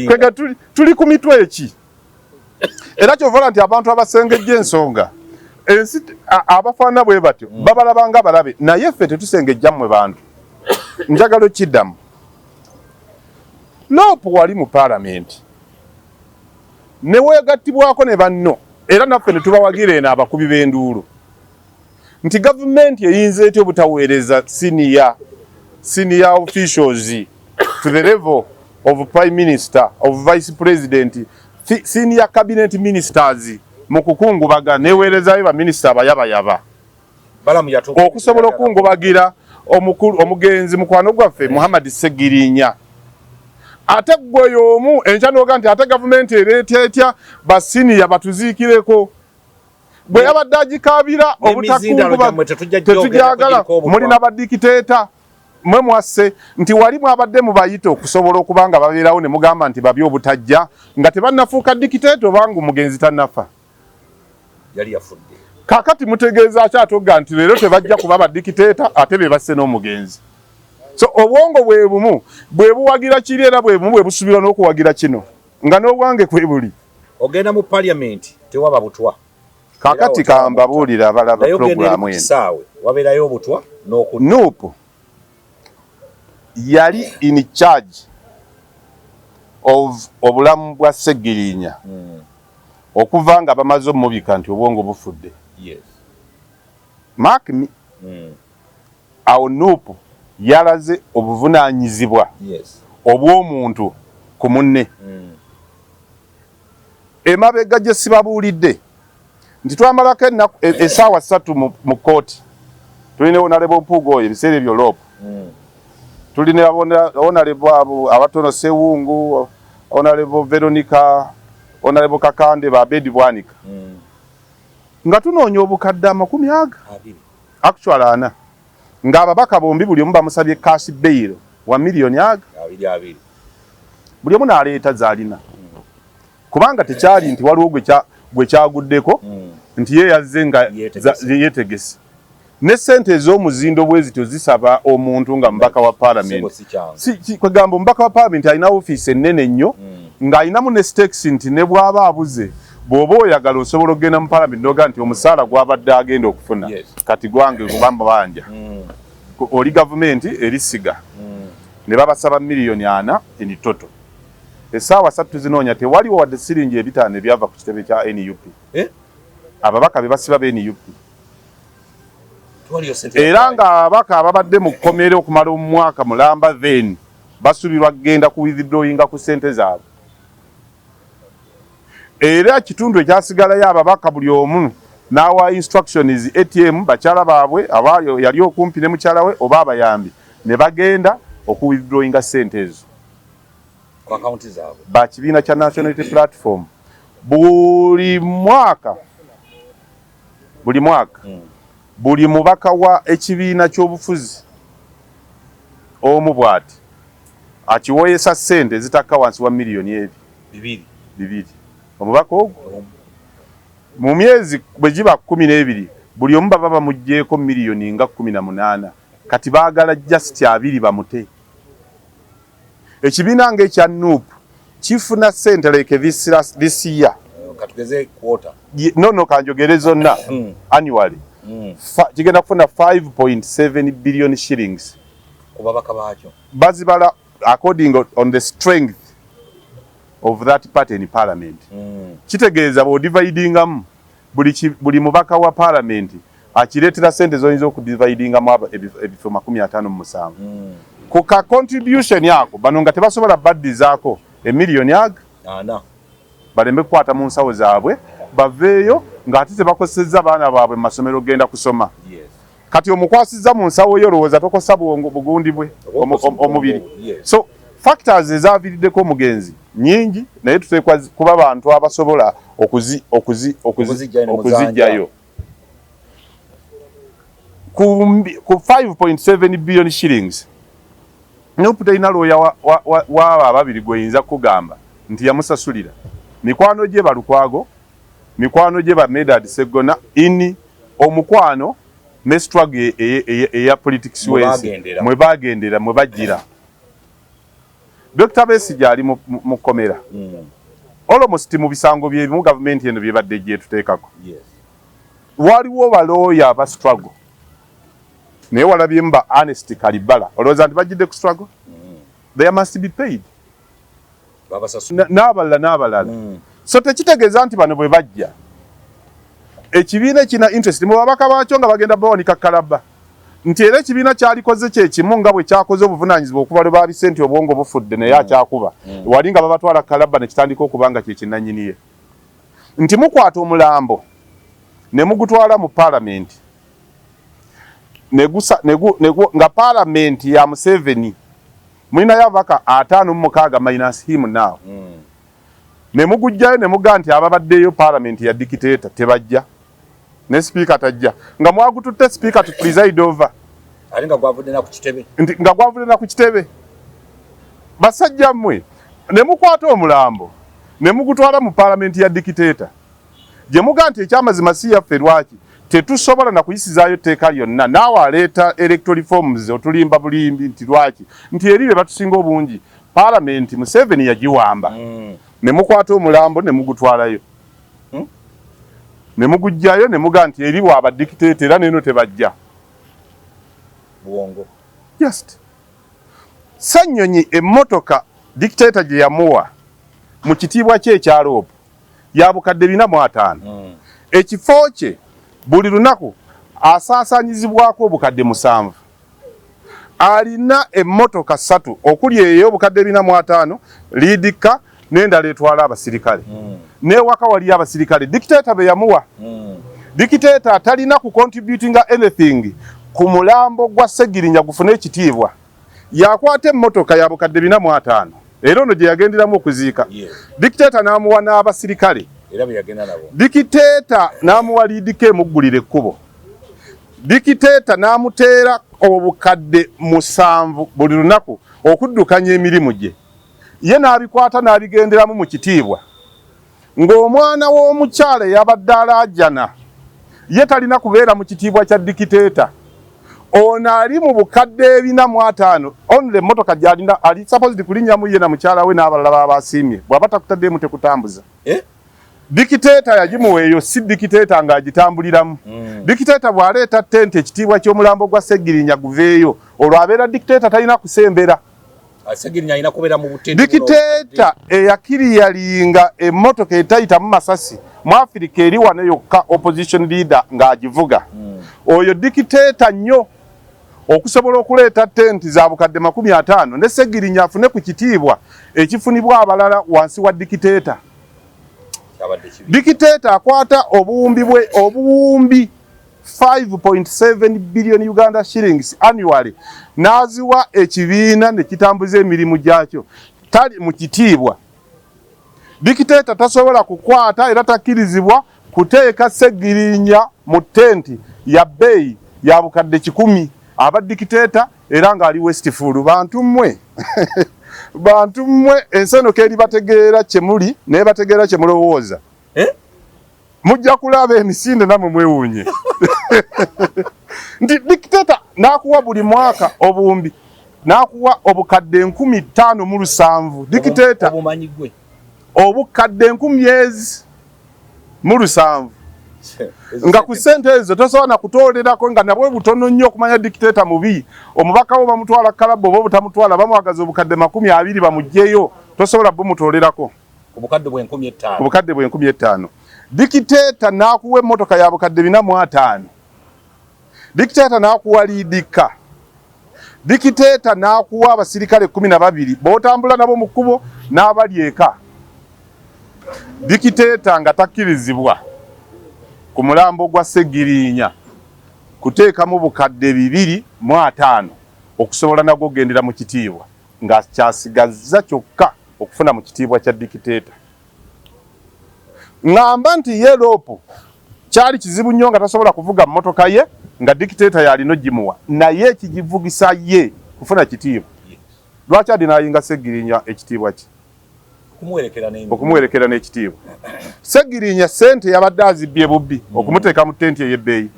Kwega tuli ku mitwe eki era kyovala nti abantu abasengejja ensonga ensi abafaana bwe batyo babalabanga balabe, naye ffe tetusengejja mmwe bantu. Njagala kiddamu Loopu wali mu parliament ne weegattibwako ne banno era naffe ne tubawagira eno abakubi b'enduulu nti gavumenti eyinza etya obutaweereza senior officials to the level of prime minister, of vice president, senior cabinet ministers mu kukungubaga neweerezayo baminisita abayabayaba okusobola okungubagira omugenzi mukwano gwaffe Muhammad Segirinya. Ate gwe y'omu enkya n'oga nti ate gavumenti ereeta etya basiniya batuziikireko. Bwe yabadde agikaabira obutakungubaga tetujagala, mulina badikiteeta mwe mwasse nti wali mwabadde mubayita okusobola okuba nga babeerawo ne mugamba nti babi obutajja nga tebannafuuka dikiteeta obanga omugenzi tannafa. Yali yafudde. Kakati mutegeeza akyatogga nti leero tebajja kuba badikiteeta ate be basse n'omugenzi. So obwongo bwe bumu bwe buwagira kiri era bwe bumu bwe busubirwa n'okuwagira kino nga n'obwange kwe buli. Ogenda mu parliament tewaba butwa. Kakati kambabuulira abalaba programu eno. Wabeerayo obutwa n'okudda. Nuupu yali in charge of obulamu bwa Segirinya okuva nga bamaze omubika nti obwongo bufudde. Mark me. Awo Nuupu yalaze obuvunaanyizibwa obw'omuntu ku munne. Emabega gye sibabuulidde nti twamalako essaawa 3 mu kooti. Tulina Honorable Mpuuga oyo ebiseera ebyo Loopu. Tulina Honorable abatono Sewungu, Honorable Veronica, Honorable Kakande Babedi Bwanika. Nga tunoonya obukadde 40 actually ana nga ababaka bombi buli omu bamusabye cash bail wa million aga 20. Buli omu n'aleeta zaalina kubanga tekyali nti waliwo gwe kyaguddeko nti ye yazze nga yeetegese ne ssente ez'omuzindo bwe zityo zisaba omuntu nga mubaka wa parliament. Kwegamba omubaka wa parliament alina ofiisi ennene nnyo ng'alinamu ne stakes nti ne bw'aba abuze bw'oba oyagala osobola okugenda mu parliament n'oga nti omusaala gw'abadde agenda okufuna kati gwange kubamba banja oli gavumenti erisiga ne babasaba miliyoni 4 in total. Essaawa 3 zinoonya tewaliwo wadde siringi 5 ebyava ku kitebe kya NUP. Ababaka be basiba be NUP. Era nga ababaka ababadde mu kkomera okumala omwaka mulamba then basubirwa kugenda ku withdrawinga ku ssente zaabwe. Era kitundu ekyasigalayo ababaka buli omu n'awa instructions ATM bakyala baabwe abayo yali okumpi ne mukyala we oba abayambi ne bagenda okuwithdrawinga ssente ezo ku akaunti zaabwe. Bakibiina kya National Unity Platform buli mwaka buli mubaka wa ekibiina ky'obufuzi omu bw'ati akiwoyesa ssente zitakka wansi wa miliyoni 2. Omubaka ogwo mu myezi bwe giba 12 buli omu baba bamugjeeko miliyoni nga 18 kati baagala just 2 bamute. Ekibiina ng'ekya Nuupu kifuna ssente like this year katugeze quarter no kanjogere zonna annually kigenda kufuna 5.7 billion shillings ku babaka baakyo bazibala according on the strength of that party in parliament. Kitegeeza bo dividingamu buli mubaka wa parliament akiretera sente zoyinza okudividinga mu ebifo 57 ku ka contribution yako bano nga tebasobola baddizaako emiliyoni ana balembe kukwata mu nsawo zaabwe baveeyo nga ate tebakozesezza baana baabwe mu masomero genda kusoma. Kati omukwasizza mu nsawo yo lowooza tokosa bugundi bwe omubiri. So factors ezaaviiriddeko omugenzi nyingi naye tuteekwa kuba bantu abasobola okuzijjayo. Ku 5.7 billion shillings noputayina looya waaba ababiri gweyinza kugamba nti yamusasulira mikwano gye balukwago, mikwano gye ba Medad Segona ini omukwano ne struggle eya politics mwe bagendera mwe bajira. Dr. Besigye ali mu komera. Almost mu bisango bye mu government eno bye badde gye tuteekako. Waliwo balooya aba struggle. Naye walabye mba Honest Kalibala. Olowooza nti bajjidde ku struggle? They must be paid. N'abalala. So tekitegeeza nti bano bwe bajja. Ekibiina kina interest mu babaka baakyo nga bagenda bawanika kalaba. Nti era ekibiina kyalikoze kyekimu nga bwe kyakoze obuvunaanyizibwa okuva lwe baali sente obwongo bufudde naye akyakuba. Wali nga babatwala kalaba ne kitandika okubanga kye kinnannyiniye. Nti mukwata omulambo ne mugutwala mu parliament. Nga parliament ya Museveni mulina yabaka 5 minus him now. Ne mugujjayo ne muga nti ababaddeyo parliament ya dictator tebajja. Ne speaker tajja. Nga mwagututte speaker to preside over. Ali nga gwavudde na ku kitebe. Nga gwavudde na ku kitebe. Basajja mmwe ne mukwata omulambo ne mugutwala mu parliament ya dictator. Je muga nti ekyamazima si yaffe lwaki tetusobola na kuyisizaayo tteeka lyonna naawe aleeta electoral reforms otulimba bulimbi nti lwaki nti eribe batusinga obungi parliament Museveni yagiwamba. Ne mukwata omulambo ne mugutwalayo. Ne mugujjayo ne muga nti eriwo abadikiteeta era neno tebajja. Buwongo. Just. Sanyonyi emmotoka dictator gye yamuwa mu kitiibwa kye ekya Rope ya bukadde 450. Ekifo kye buli lunaku asaasaanyizibwako obukadde 7. Alina emmotoka 3 okuli eyo obukadde 450 liidika n'endala etwala abasirikale. N'ewaka wali abasirikale dictator be yamuwa. Dictator talina ku contributing anything ku mulambo gwa Segirinya gufune ekitiibwa. Yakwata emmotoka ya bukadde 450 era ono gye yagenderamu okuziika. Dictator n'amuwa n'abasirikale. Era bye yagenda nabo. Dictator n'amuwa liidika emuggulire ekkubo. Dictator n'amuteera obukadde 7 buli lunaku okuddukanya emirimu gye. Ye n'abikwata n'abigenderamu mu kitiibwa. Ng'omwana w'omukyala yabadde alaajana ye talina kubeera mu kitiibwa kya dictator. Ono ali mu bukadde 450 only emmotoka gy'alina ali supposed kulinnyamu ye na mukyala we n'abalala baabasiimye bw'aba takutaddemu tekutambuza. Dictator yagimuweeyo si dictator ng'agitambuliramu. Dictator bw'aleeta ttente ekitiibwa ky'omulambo gwa Segirinya guveeyo olwo abeera dictator talina kusembera. Segirinya alina kubeera mu butende. Dictator eyakiriyalinga emmotoka etayita mu masasi mu Africa eri wano yokka opposition leader ng'agivuga. Oyo dictator nnyo okusobola okuleeta ttenti za bukadde 50 ne Segirinya afune ku kitiibwa ekifunibwa abalala wansi wa dictator. Dictator akwata obuwumbi 5.7 billion Uganda shillings annually naziwa ekibiina ne kitambuza emirimu gyakyo tali mu kitiibwa. Dictator tasobola kukwata era takkirizibwa kuteeka Segirinya mu tenti ya bbeeyi ya bukadde 10 aba dictator era ng'ali Westfield. Bantu mmwe bantu mmwe ensenoka eri bategeera kyemuli naye bategeera kyemulowooza. Mujja kulaba emisinde namwe mwewuunye. Nti dictator n'akuwa buli mwaka obuwumbi n'akuwa obukadde 5,700. Dictator obumanyi gwe obukadde 10,700 nga ku ssente ezo tosobola na kutoolerako nga nabwe butono nnyo okumanya dictator mubi. Omubaka wo bamutwala kalabo oba butamutwala bamuwagaza obukadde 20 bamugjeyo tosobola bumutoolerako obukadde bwe 15. Obukadde bwe 15. dikiteta nakuwa emmotoka ya bukadde 405 dikiteta nakuwa lidika dikiteta nakuwa abasirikale 12 botambula nabo mu kkubo n'abali eka dikiteta nga takkirizibwa ku mulambo gwa Ssegiriinya kuteekamu bukadde 205 okusobola nagwo gendera mu kitiibwa nga kyasigazza kyokka okufuna mu kitiibwa kya dikiteta. Ngamba nti Yeropo kyali kizibu nnyo nga tasobola kuvuga mmotoka ye nga dikiteta yalino gimuwa naye ekigivugisa ye kufuna kitiibwa. Lwaki adinayinga Ssegiriinya ekitiibwa ki? Okumuwerekera n'ekitiibwa. Ssegiriinya ssente yabadde azibbye bubbi okumuteeka mu ttenti ey'ebbeeyi.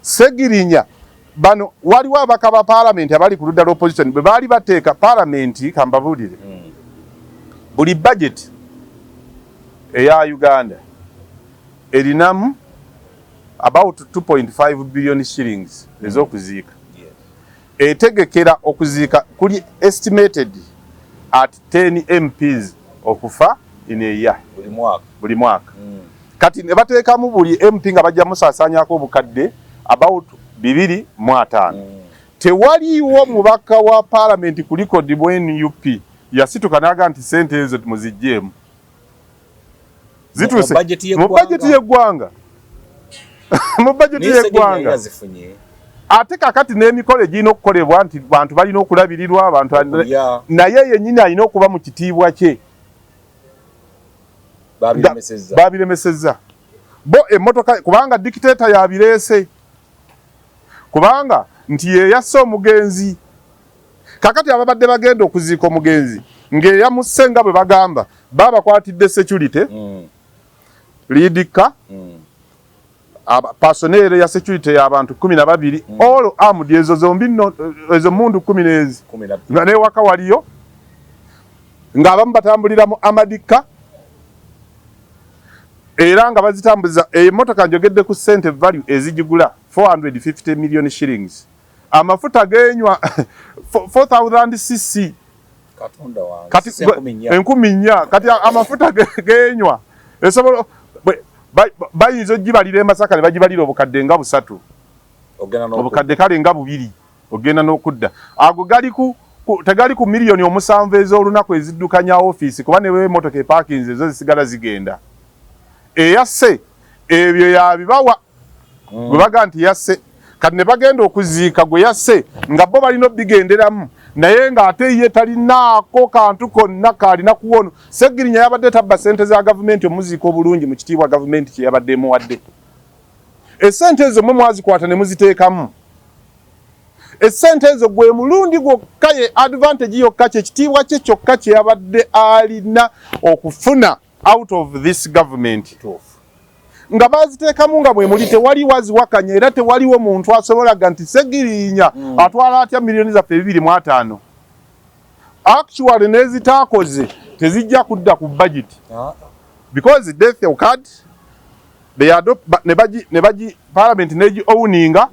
Ssegiriinya bano waliwo abaka ba paalamenti abali ku ludda l'opposition bwe baali bateeka paalamenti kambabuulire buli budget eya Uganda erinamu about 2.5 billion shillings ez'okuziika. Etegekera okuziika kuli estimated at 10 MPs okufa in a year buli mwaka. Kati ne bateekamu buli MP nga bajja musaasaanyako obukadde about 205. Tewaliiwo mubaka wa paalamenti ku likodi bwe NUP yasituka n'aga nti sente ezo muziggyemu zituse mu bajeti y'eggwanga mu bajeti y'eggwanga. Ate kakati n'emikolo egirina okukolebwa nti bantu balina okulabirirwa abantu naye yennyini alina okuba mu kitiibwa kye. Babiremesezza bo emmotoka kubanga dikiteta yabireese kubanga nti yeyasse omugenzi. Kakati ababadde bagenda okuziika omugenzi ng'eyamusse nga bwe bagamba babakwatidde security lidika personnel ya security y'abantu 12 all armed ezo zombi ezo mundu 10 nga n'ewaka waliyo ng'abamu batambulira mu amadika era nga bazitambuza emmotoka njogedde ku ssente value ezigigula 450 million shillings. Amafuta genywa 4000 cc kati 1000 kati amafuta genywa esobola bayinza ogibalira e Masaka ne bagibalira obukadde nga 3 obukadde kale nga 2 ogenda n'okudda ago gali ku tegali ku miliyoni 7 ez'olunaku eziddukanya office kuba ne we motoka eparkings ezo zisigala zigenda eyasse ebyo yabibawa gwe baga nti yasse kati ne bagenda okuziika gwe yasse nga bo balina bigenderamu naye ng'ate ye talinaako kantu konna kalina kuwono. Ssegiriinya yabadde tabba ssente za gavumenti omuziika obulungi mu kitiibwa gavumenti kye yabadde emuwadde. Essente ezo mwe mwazikwata ne muziteekamu. Essente ezo gwe mulundi gwokka ye advantage yokka kye kitiibwa kye kyokka kye yabadde alina okufuna out of this government. Nga baziteekamu nga bwe muli tewali waziwakanya era tewaliwo muntu asobolaga nti Ssegiriinya atwala atya miliyoni zaffe 205. Actually nezitaakoze tezijja kudda ku budget because death occurred they adopt ne baji parliament neji owninga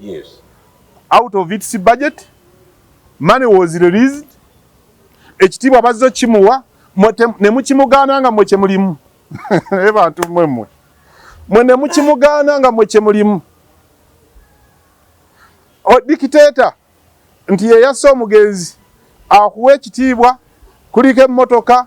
out of its budget money was released ekitiibwa bazzo kimuwa ne mukimugaana nga mwe kye mulimu abantu mmwe mwene mukimugaana nga mwe kye mulimu. Dikiteta nti yeyasse omugenzi akuwa ekitiibwa kuliko emmotoka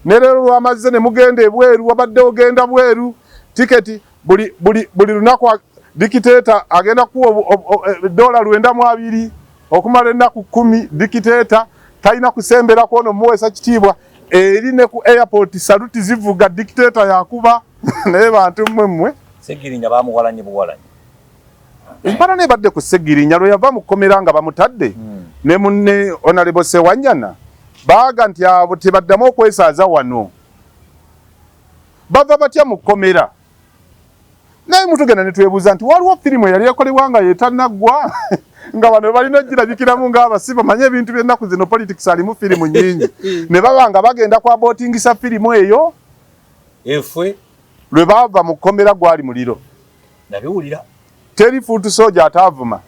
ne leero lwamazze ne mugenda ebweru wabadde ogenda bweru tiketi buli lunaku dikiteta agenda kuwa $920 okumala ennaku 10. Dikiteta talina kusembera kwono muweesa kitiibwa eri ne ku airport saluti zivuga dikiteta yakuba naye bantu mmwe Ssegiriinya bamuwalanye buwalanye empala nebadde ku Ssegiriinya lwe yava mu kkomera nga bamutadde ne munne Honorable Ssewanyana baaga nti abo tebaddamu okwesaaza wano bava batya mu kkomera. Naye mutugenda ne twebuuza nti waliwo firimu eyali ekolebwa nga yeetannaggwa nga bano balina ogirabikiramu ng'abasibe manye ebintu by'ennaku zino politics alimu firimu nnyingi ne baba nga bagenda kwabootingisa firimu eyo efwe lwe baava mu kkomera gwali muliro nabiwulira teri fuutu soja ataavuma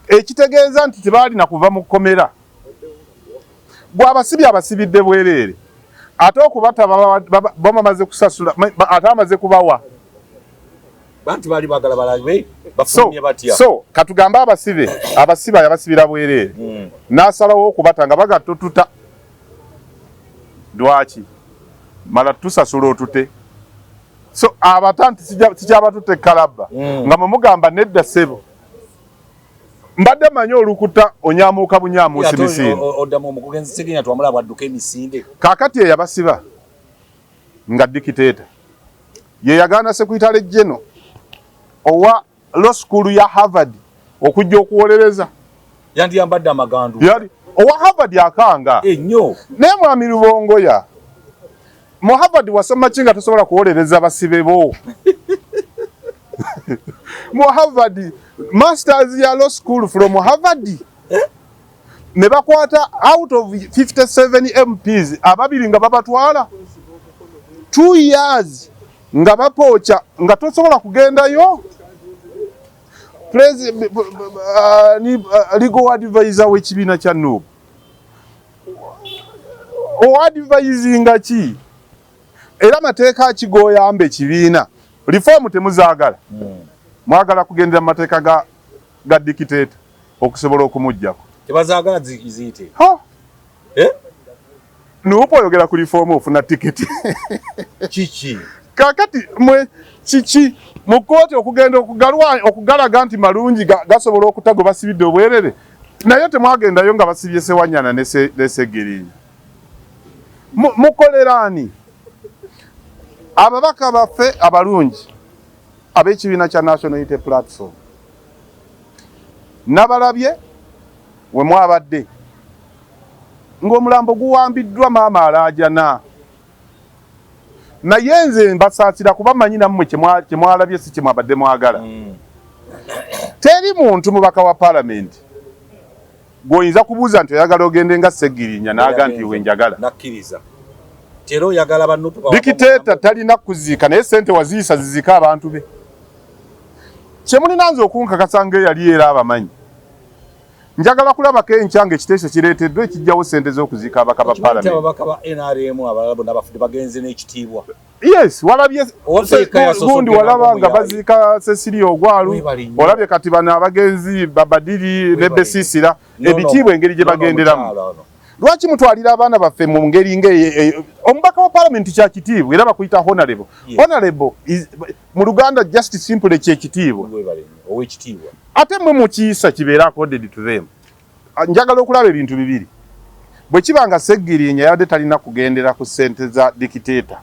ekitegeeza nti tebaali na kuva mu kkomera gwe abasibye abasibidde bwereere ate okubata bamaze kusasula ate amaze kubawa bantu bali bagala balabe bafumye batya so katugamba abasiba yabasibira bwerere nasalawo okubata nga bagatotuta dwachi mala tusasula otute so abatanti sijabatute kalaba nga mumugamba nedda sebo mbadde manyo olukuta onyamuka bunyamusi misinde odamu omukugenzi Ssegirinnya twamulaba adduka emisinde kakati yabasiba nga dikiteta ye yagana Secretary General owa law school ya Harvard okujja okuwolereza yandi yambadde amagandu yali owa Harvard akanga ennyo ne mwami Lubongoya mu Harvard wasoma kinga tosobola kuwolereza basibe bo mu Harvard masters ya law school from Harvard ne bakwata out of 57 MPs ababiri nga babatwala 2 years nga bapocha nga tosobola kugendayo legal advisor w'ekibiina kya NUP o advising ki era mateeka akigoyamba ekibiina reform temuzaagala mwagala kugendera mu mateeka ga dictator okusobola okumujjako tebazaagala ziyite NUP oyogera ku reform ofuna tiketi kiki kakati mwe kiki mu kooti okugenda okugalaga nti malungi gasobola okutago basibidde obwerere naye temwagendayo nga basibye Sewanyana ne Ssegirinnya mukolerani ababaka baffe abalungi ab'ekibiina kya National Unity Platform nabalabye we mwabadde ng'omulambo guwambiddwa maama alaajana naye nze mbasaasira kuba manyi nammwe kyemwalabye si kyemwabadde mwagala teri muntu mubaka wa Parliament gw'oyinza kubuuza nti oyagala ogende nga Ssegirinnya n'aga nti we njagala nakkiriza tero oyagala bannupu dikiteeta talina kuziika naye sente waziisa ziziika abantu be kyemulina nze okunkakasa ng'eyali era abamanyi njagala kulabako enkyange ekiteeso kireeteddwa ekijjawo sente z'okuziika abaka ba Parliament ababaka ba NRM abalabo n'abafudde bagenze n'ekitiibwa yes walabye gundi walaba nga baziika Cecilia Ogwalu olabye kati bano abagenzi Babadiri ne Besisira ebitiibwa engeri gye bagenderamu lwaki mutwalira abaana baffe mu ngeri omubaka wa Parliament kya kitiibwa era bakuyita honorable honorable mu Luganda just simple kyekitiibwa ate mwe mukiisa kibeera accorded to them njagala okulaba ebintu bibiri bwe kibanga Ssegirinnya yadde talina kugendera ku ssente za dictator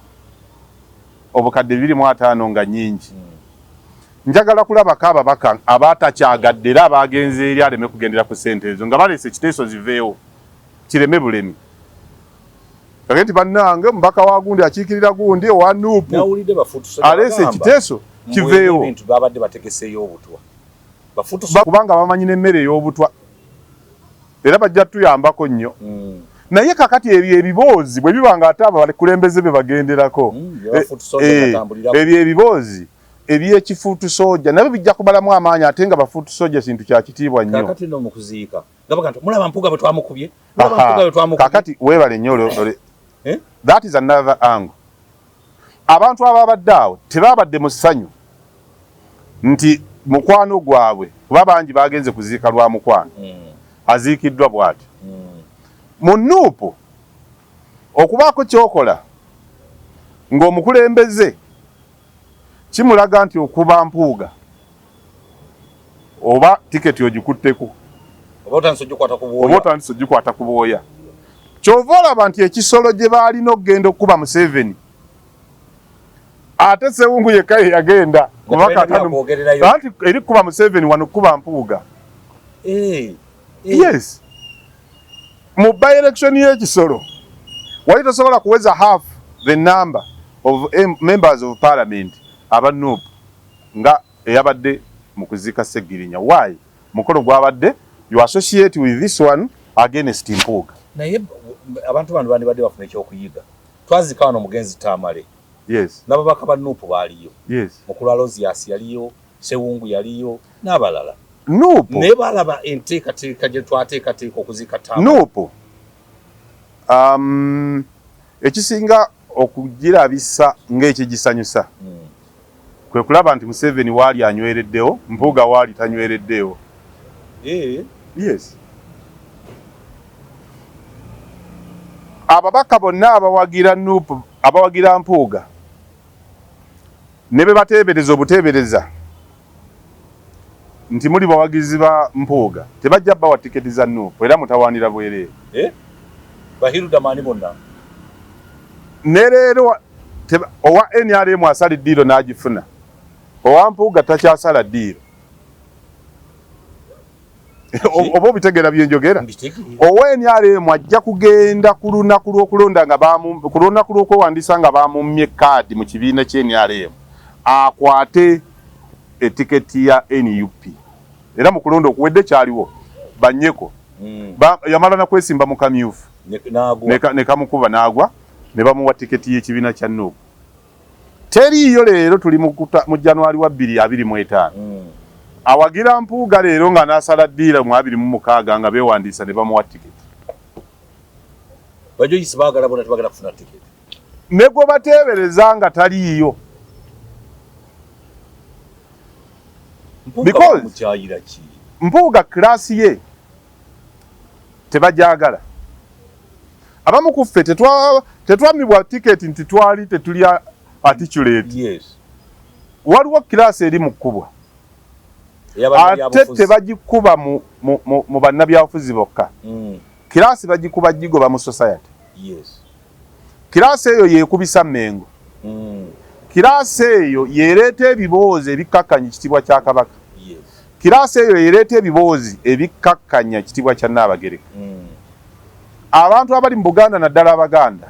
obukadde 25 nga nyingi njagala kulabako ababaka abatakyagadde era abagenze eri aleme kugendera ku ssente ezo nga balese ekiteeso ziveewo kireme bulemi kagenti bannange mubaka wa gundi akiikirira gundi owa NUP alese ekiteeso kiveewo ebintu babadde bategeseeyo obutwa kubanga bamanyi n'emmere ey'obutwa era bajja tuyambako nnyo naye kakati ebyo ebiboozi bwe biba nga ate abakulembeze be bagenderako ebyo ebiboozi ebyekifuutu soja nabyo bijja kubalamu amaanyi ate nga bafuutu soja kintu kya kitiibwa nnyo kakati n'omukuziika gabaga nti mulaba mpuga bwe twamukubye kakati weebale nnyo olole that is another angle abantu ababadde awo tebaabadde mu ssanyu nti mukwano gwabwe kuba bangi bagenze kuziika lwa mukwano aziikiddwa bw'ati mu NUP okubaako kyokola ng'omukulembeze kimulaga nti okuba mpuuga oba tiketi ogikutteko oba otandise ogikwata ku bwoya kyova olaba nti ekisolo gye baalina okugenda okuba Museveni ate Sewungu yekka ye yagenda anti eri kuba Museveni wano kuba mpuuga yes mu by-election y'ekisolo wali tosobola kuweza half the number of members of Parliament aba NUP nga eyabadde mu kuziika Ssegirinnya why mukolo gwabadde you associate with this one against mpuuga naye abantu bano bandibadde bafuna ekyokuyiga twazika wano mugenzi Tamale yes n'ababaka ba NUP baaliyo yes Mukulu Alozias yaliyo Sewungu yaliyo n'abalala NUP ne balaba enteekateeka gye twateekateeka okuziika Tamale NUP ekisinga okugirabisa ng'ekigisanyusa kwe kulaba nti Museveni waali anywereddewo, Mpuuga waali tanywereddewo. Yes. Ababaka bonna abawagira Nuupu, abawagira Mpuuga ne be bateebereza obuteebereza nti muli bawagizi ba Mpuuga tebajja bawa tiketi za Nuupu era mutawaanira bwereere. Bahiruda maani bonna. Ne leero owa NRM asala eddiiro n'agifuna. Owa Mpuuga takyasala ddiiro. Oba obitegeera bye njogera? Owa NRM ajja kugenda ku lunaku lw'okulonda nga ku lunaku lw'okwewandiisa nga baamumye kaadi mu kibiina ky'NRM akwate etiketi ya NUP. Era mu kulonda okuwedde kyaliwo bannyeko. Yamala na kwesimba mu kamyufu. Ne kamukuba n'agwa ne bamuwa tiketi y'ekibiina kya Nuupu. Teriiyo leero tuli mu January wa 2025. Awagira Mpuuga leero nga n'asala ddiira mu 2026 nga beewandiisa ne bamuwa tiketi. Bajoyisi baagala bona tebagala kufuna tiketi. Ne gwe bateebereza nga taliiyo. Mpuuga kiraasi ye tebajagala. Abamu ku ffe tetwamibwa tiketi nti twali tetuli articulate. Waliwo kiraasi eri mu kkubwa. Ate tebagikuba mu bannabyabufuzi bokka. Kiraasi bagikuba gigoba mu society. Kiraasi eyo yeekubisa Mmengo. Kiraasi eyo yeereeta ebiboozi ebikkakkanya ekitiibwa kya Kabaka. Kiraasi eyo yeereeta ebiboozi ebikkakkanya ekitiibwa kya Nnaabagereka. Abantu abali mu Buganda naddala Abaganda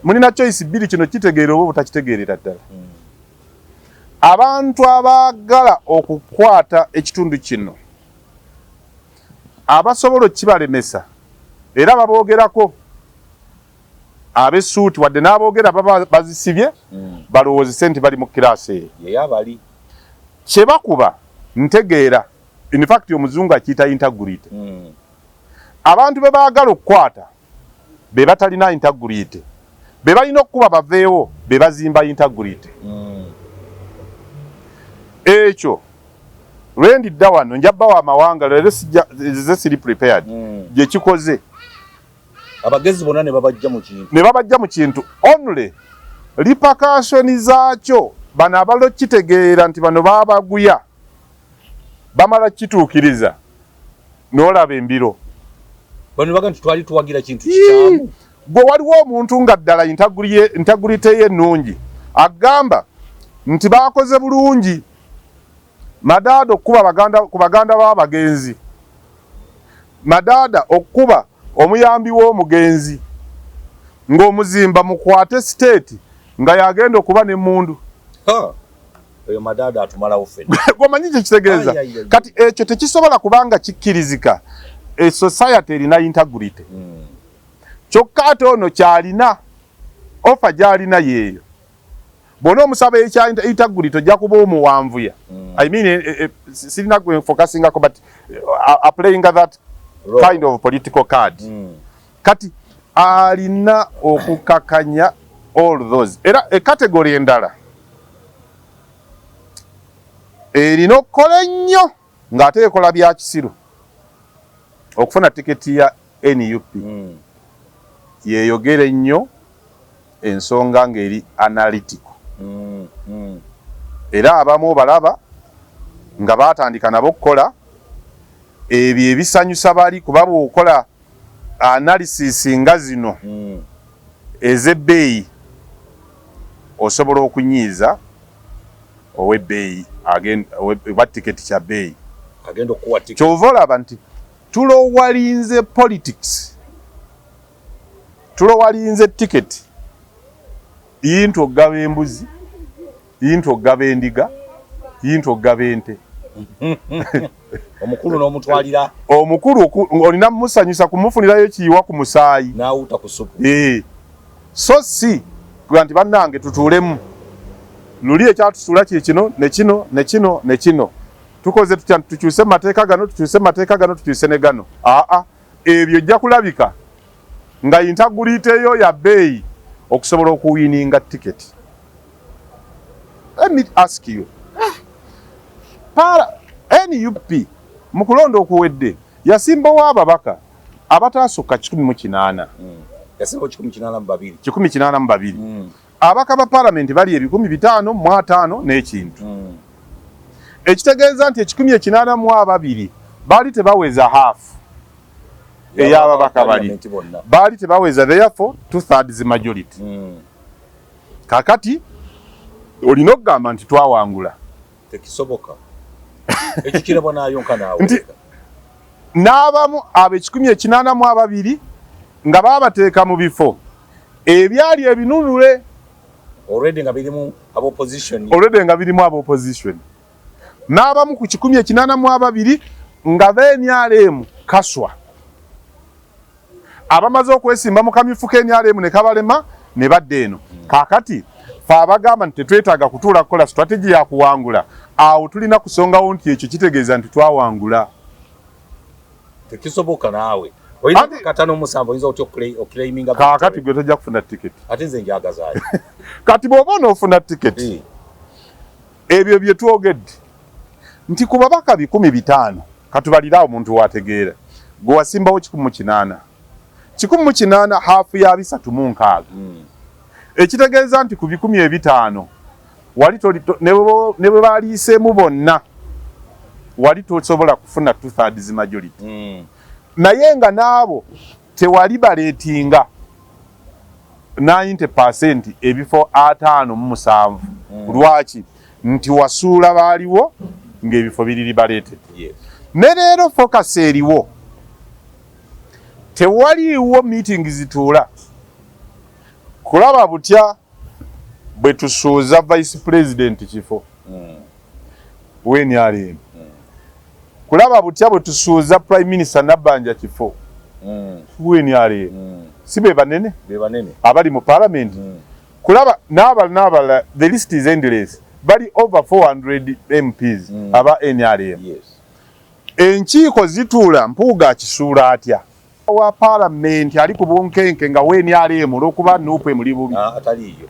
mulina choice bbiri, kino kitegeera oba butakitegeerera ddala. Abantu abaagala okukwata ekitundu kino abasobola okibalemesa era baboogerako ab'essuuti wadde n'aboogera baba bazisibye balowoozese nti bali mu kiraasi eyo. Kye bakuba ntegeera, in fact omuzungu akiyita integrity. Abantu be baagala okukwata be batalina integrity, be balina okukuba baveewo be bazimba integrity. Ekyo lwendidda wano njabbawo amawanga leero ze siri prepared gye kikoze. Abagezi bonna ne babajja mu kintu only repercussion zaakyo bano abalo kitegeera nti bano babaguya bamala kituukiriza n'olaba embiro. Bano baga nti twali tuwagira kintu kikyamu. Gwe waliwo omuntu nga ddala integrity ye ennungi agamba nti baakoze bulungi Madada okuba ku baganda b'abagenzi, Madada okuba omuyambi w'omugenzi, ng'omuzimba mukwate state nga yagenda okuba n'emmundu. Oyo Madada atumalawo ffe. Gomanyi kye kitegeeza. Kati ekyo tekisobola kubanga kikkirizika. Society erina integrity. Kyokka ate ono kyalina ofa gy'alina yeeyo. Bona omusaba ekya integrity ojja kuba omuwanvuya. I mean, sirina focusing but playing that kind of political card. Kati alina okukakanya all those. Era category endala erina okukola nnyo ng'ate ekola bya kisiru okufuna tiketi ya NUP. Yeeyogere nnyo ensonga ng'eri analytical. Era abamu balaba nga baatandika nabo okukola ebyo ebisanyusa bali kuba bw'okola analysis nga zino ez'ebbeeyi osobola okunyiiza ow'ebbeeyi owa tiketi kya bbeeyi. Kyova olaba nti tulowalinze politics, tulowalinze tiketi yintu ogaba embuzi, yintu ogaba endiga, yintu ogaba ente. Omukulu n'omutwalira. Omukulu olina musanyusa kumufunirayo kiyiwa ku musaayi. N'awuta ku supu. So si kuba nti bannange tutuulemu. Luli ekyatusuula kye kino ne kino ne kino ne kino. Tukoze tukyuse mateeka gano, tukyuse mateeka gano, tukyuse ne gano. Ebyo ojja kulabika nga integrity yo ya bay okusobola okuwininga ticket. Let me ask you. Para NUP mukulonda okuwedde yasimbawo ababaka abataasoka 18. Yasimbawo 18 mu babiri. Abaka ba parliament bali 5,500 n'ekintu. Ekitegeeza nti 18 bali tebaweza half ey'ababaka bali tebaweza, therefore 2/3 majority. Kakati olina okugamba nti twawangula. Tekisoboka. Ekikirabo nayonka nawe. N'abamu abo 18 nga babateeka mu bifo ebyali ebinunule already nga birimu abo opposition. N'abamu ku 18 nga NRM kaswa. Abamaze okwesimba mu kamyufu k'NRM ne kabalema ne badde eno. Kakati fa abagamba nti tetwetaaga kutuula kukola strategy ya kuwangula. Awo tulina kusongawo nti ekyo kitegeeza nti twawangula. Tekisoboka naawe. Oyina katano musambo oyinza otyo oklayminga. Kakati gwe tojja kufuna ticket. Ate nze njagazaayo. Kati bw'oba onoofuna ticket. Ebyo bye twogedde. Nti ku babaka 15,000 katubalirawo omuntu wategeera. Gwe wasimbawo 18. 18 hafu ya 36. Ekitegeeza nti ku 15,000 wali ne bwe baaliiseemu bonna wali tosobola kufuna 2/3 majority. Naye nga naabo tewali baleetinga 90% ebifo 57. Lwaki? Nti wasuula baaliwo ng'ebifo biri liberated. Ne leero focus eriwo. Tewaliiwo meeting zituula. Kulaba butya bwe tusuuza vice president kifo. NRM. Kulaba butya bwe tusuuza prime minister Nabbanja kifo. NRM. Si be banene? Abali mu parliament. Kulaba n'abala the list is endless. Bali over 400 MPs aba NRM. Enkiiko zituula Mpuuga kisuula atya. Wa parliament ali ku bunkenke nga NRM olw'okuba NUP muli bubi. Taliyo.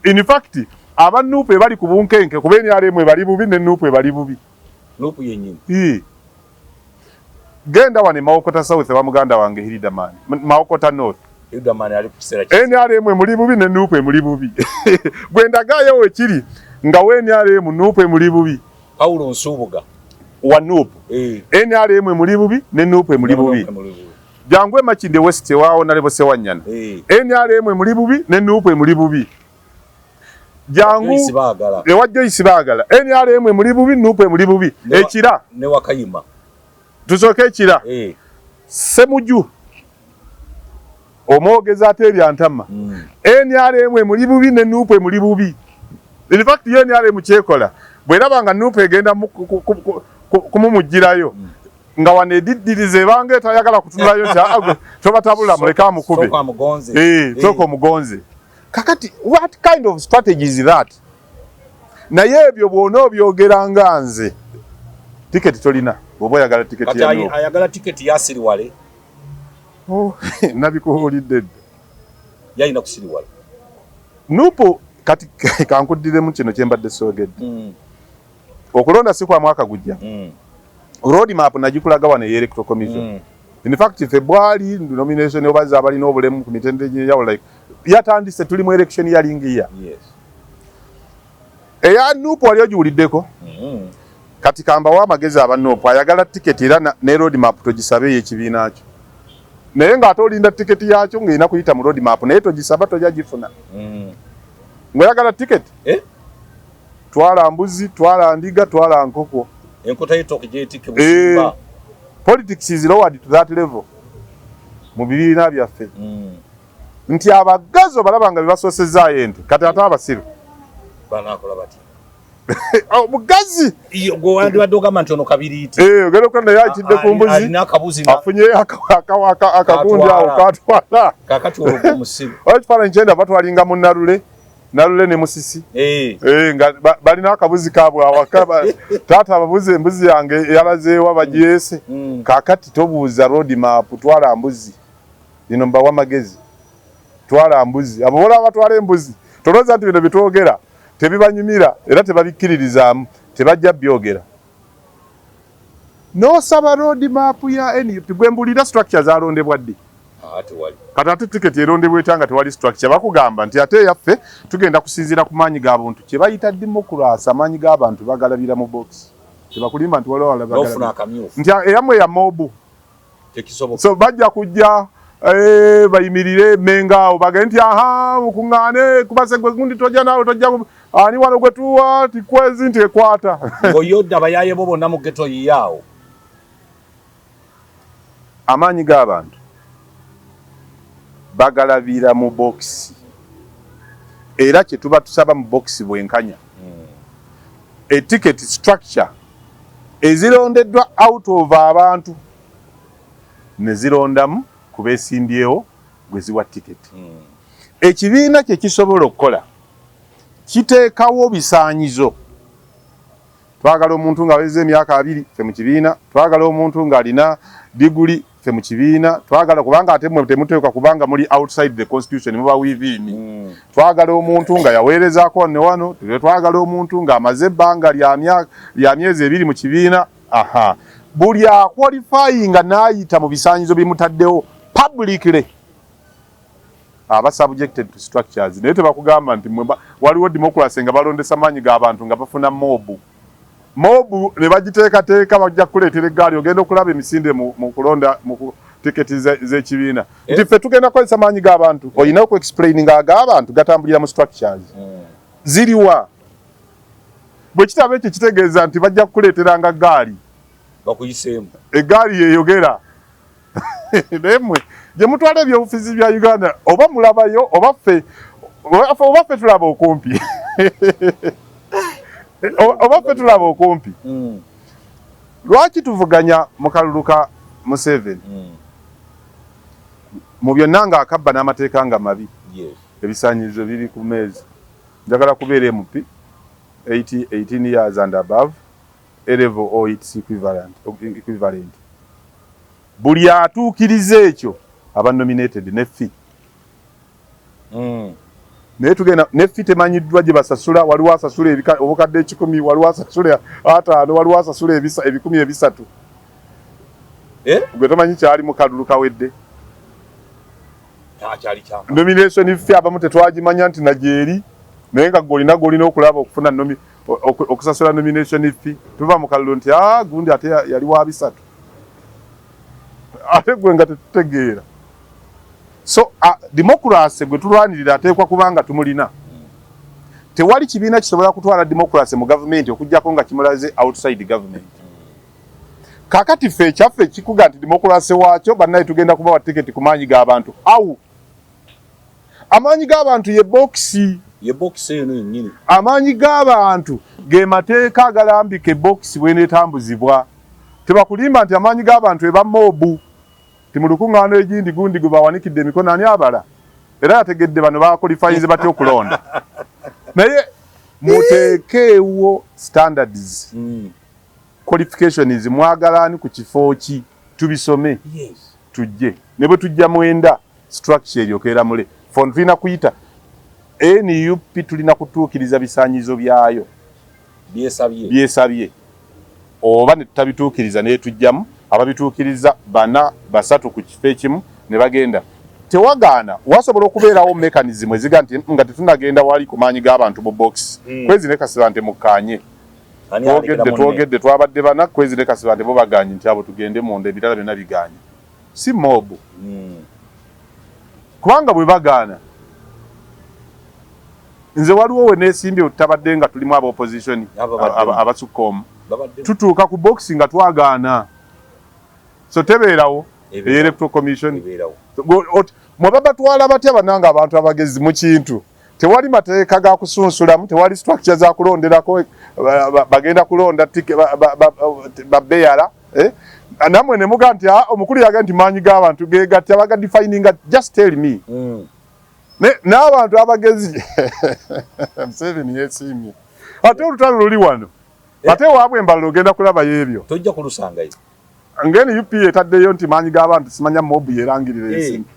In fact, aba NUP bali ku bunkenke kuba NRM bali bubi ne NUP bali bubi. NUP yennyini. Genda wane Mawokota South wa muganda wange Hildaman. Mawokota North. Hildaman ali kusera kisa. NRM muli bubi ne NUP muli bubi. Gwenda gayo wekiri nga NRM NUP muli bubi. Paulo Nsubuga. Wa NUP. NRM muli bubi ne NUP muli bubi. Jangwe Makinde West wao nalebo Sewanyana. NRM muli bubi ne NUP muli bubi. Jangu ewa Joyce Baagala. NRM muli bubi NUP muli bubi. Ekira ne Wakayima. Tusoke ekira. Semuju. Omwogeza ate ebyantama. NRM muli bubi ne NUP muli bubi. In fact NRM kyekola bweraba nga NUP egenda kumumugirayo nga wanediddirize bange tayagala kutunulayo kya tobatabula muleka mukube soko mugonze. Kakati what kind of strategy is that? Naye ebyo bwona obyogera nga nze ticket tolina oba oyagala ticket ya NUP. Ayagala ticket ya Siriwale. Nabikuwulidde yalina kusiriwala NUP. Kati kankuddiremu kino kyembadde soogedde. Okulonda si kwa mwaka gujja. Road map nagikulaga wane electoral commission. In fact February nomination obaza abalina obulemu ku mitendera yawo like yatandise tuli mu election ya lingiya. Eya NUP wali ojuliddeko. Kati kamba wa magezi aba NUP ayagala ticket era ne road map togisabe ekibiina kyo. Naye nga atolinda ticket yakyo ng'ina kuyita mu road map naye togisaba tojagifuna. Ngoyagala ticket? Twala mbuzi, twala ndiga, twala nkoko. Enkota yitoke jetike busimba. Politics is lowered to that level. Mu bibiina byaffe. Nti abagazo balaba nga bibasosezaayo ente kati ate abasiru. Banakola bati. Omugazi. Iyo go wandi badogama ntono kabiriiti. Ogero kana yayitidde ku mbuzi. Alina akabuzi afunye akagundi awo katwala. Kakati olwo musiru. Okifaananyi kyenda batwalinga mu Nalule ne Musisi. Nga balina akabuzi kaabwe awaka taata ababuze embuzi yange yalazeewa bagyese. Kakati tobuuza road map twala mbuzi. Nino mbawa amagezi twala mbuzi abo bola batwala embuzi toloza nti bino bitwogera tebibanyumira era tebabikkiririzaamu tebajja byogera no saba road map ya NUP gwembulira structure zalondebwa ddi kati ticket erondebwa etanga tewali structure bakugamba nti ate yaffe tugenda kusinzira ku maanyi g'abantu kye bayita democracy amaanyi g'abantu bagalabira mu box tebakulimba nti waliwo wala nti eyamwe ya mobu so bajja kujja bayimirire menga bagende nti aha mukungane kubase gwe gundi tojja nawe tojja ani wano gwe tuwa tikwezi nti ekwata ngoyodda bayaye bo bonna mu ghetto yaawo amaanyi g'abantu bagalabira mu box era kye tuba tusaba mu box bwenkanya a ticket structure ezirondeddwa out of abantu ne zirondamu kubeesimbyewo gwe ziwa ticket ekibiina kye kisobola okukola kiteekawo bisaanyizo twagala omuntu ng'aweza emyaka 2 ffe mu kibiina twagala omuntu ng'alina diguli ffe mu kibiina twagala kubanga ate mwe temuteekwa kubanga muli outside the constitution muba wiviini twagala omuntu nga yaweerezaako ne wano twagala omuntu ng'amaze ebbanga lya myezi 2 mu kibiina aha buli akwalifyinga n'ayita mu bisaanyizo bimutaddewo publicly aba subjected to structures naye tebakugamba nti waliwo democracy nga balondesa maanyi g'abantu nga bafuna mobu ne bagiteekateeka bajja kukuleetera eggaali ogenda okulaba emisinde mu kulonda mu tiketi z'ekibiina nti ffe tugenda kukozesa maanyi g'abantu olina oku explaininga ag'abantu gatambulira mu structures ziriwa bwe kitaba ekyo kitegeeza nti bajja kukuleeteranga gaali bakuyiseemu eggaali yeyogera nemwe gye mutwala ebyobufuzi bya Uganda oba mulabayo oba ffe tulaba okumpi oba ffe tulaba okumpi lwaki tuvuganya mu kalulu ka Museveni mu byonna nga akabba n'amateeka nga mabi ebisaanyizo biri ku meezi njagala kubeera MP 18 years and above A level or its equivalent buli atuukiriza ekyo aba nominated ne fee naye tugenda ne fee temanyiddwa gye basasula waliwo asasula obukadde 10 waliwo asasula 5 waliwo asasula 300 gwe tomanyi kyali mu kalulu kawedde nomination fee abamu tetwagimanya nti nagyeri naye nga golina okulaba okufuna okusasula nomination fee tuva mu kalulu nti gundi ate yali wa 300 ate gwe nga tetutegeera so democracy gwe tulwanirira ateekwa kubanga tumulina tewali kibiina kisobola kutwala democracy mu government okujjako nga kimulaze outside government kakati ffe ekyaffe kikuga nti democracy waakyo bannaye tugenda kubawa tiketi ku maanyi g'abantu awu amaanyi g'abantu ye box eno yennyini amaanyi g'abantu ge mateeka agalambika ebox bweneetambuzibwa tebakulimba nti amaanyi g'abantu eba mobu ti mu lukuŋŋaano egindi gundi gwe bawanikidde emikono ani abala era yategedde bano bakolifayinze batya okulonda naye muteekeewo standards qualifications mwagalaani ku kifo ki tubisome tujje ne bwe tujja mwenda structure eryokeera mule fon tulina kuyita NUP tulina kutuukiriza bisaanyizo byayo byesabye oba ne tutabituukiriza naye tujjamu ababituukiriza 4-3 ku kifo ekimu ne bagenda tewagaana wasobola okubeerawo mechanism eziga nti nga tetunagenda wali ku maanyi g'abantu mu box kwezi ne kasiba nti mukkaanye twogedde twabadde bana kwezi ne kasiba nti bo baganye nti abo tugende munda ebirala byonna biganye si mobu kubanga bwe bagaana nze waliwo we neesimbye tutabadde nga tulimu aba opposition abasukkomu tutuuka ku box nga twagaana so tebeerawo electoral commission mwaba batwala batya bananga abantu abagezi mu kintu tewali mateeka ga kusunsulamu tewali structure za kulonderako bagenda kulonda babeyala namwe ne muga nti omukulu yaga nti maanyi g'abantu gegatta baga defining just tell me n'abantu abagezi Museveni yeesiimye ate olutalo luli wano ate waabwe embalala ogenda kulaba y'ebyo tojja kulusangayo ngeni UP etaddeyo nti maanyi g'abantu simanya mobu yerangirira ensimbi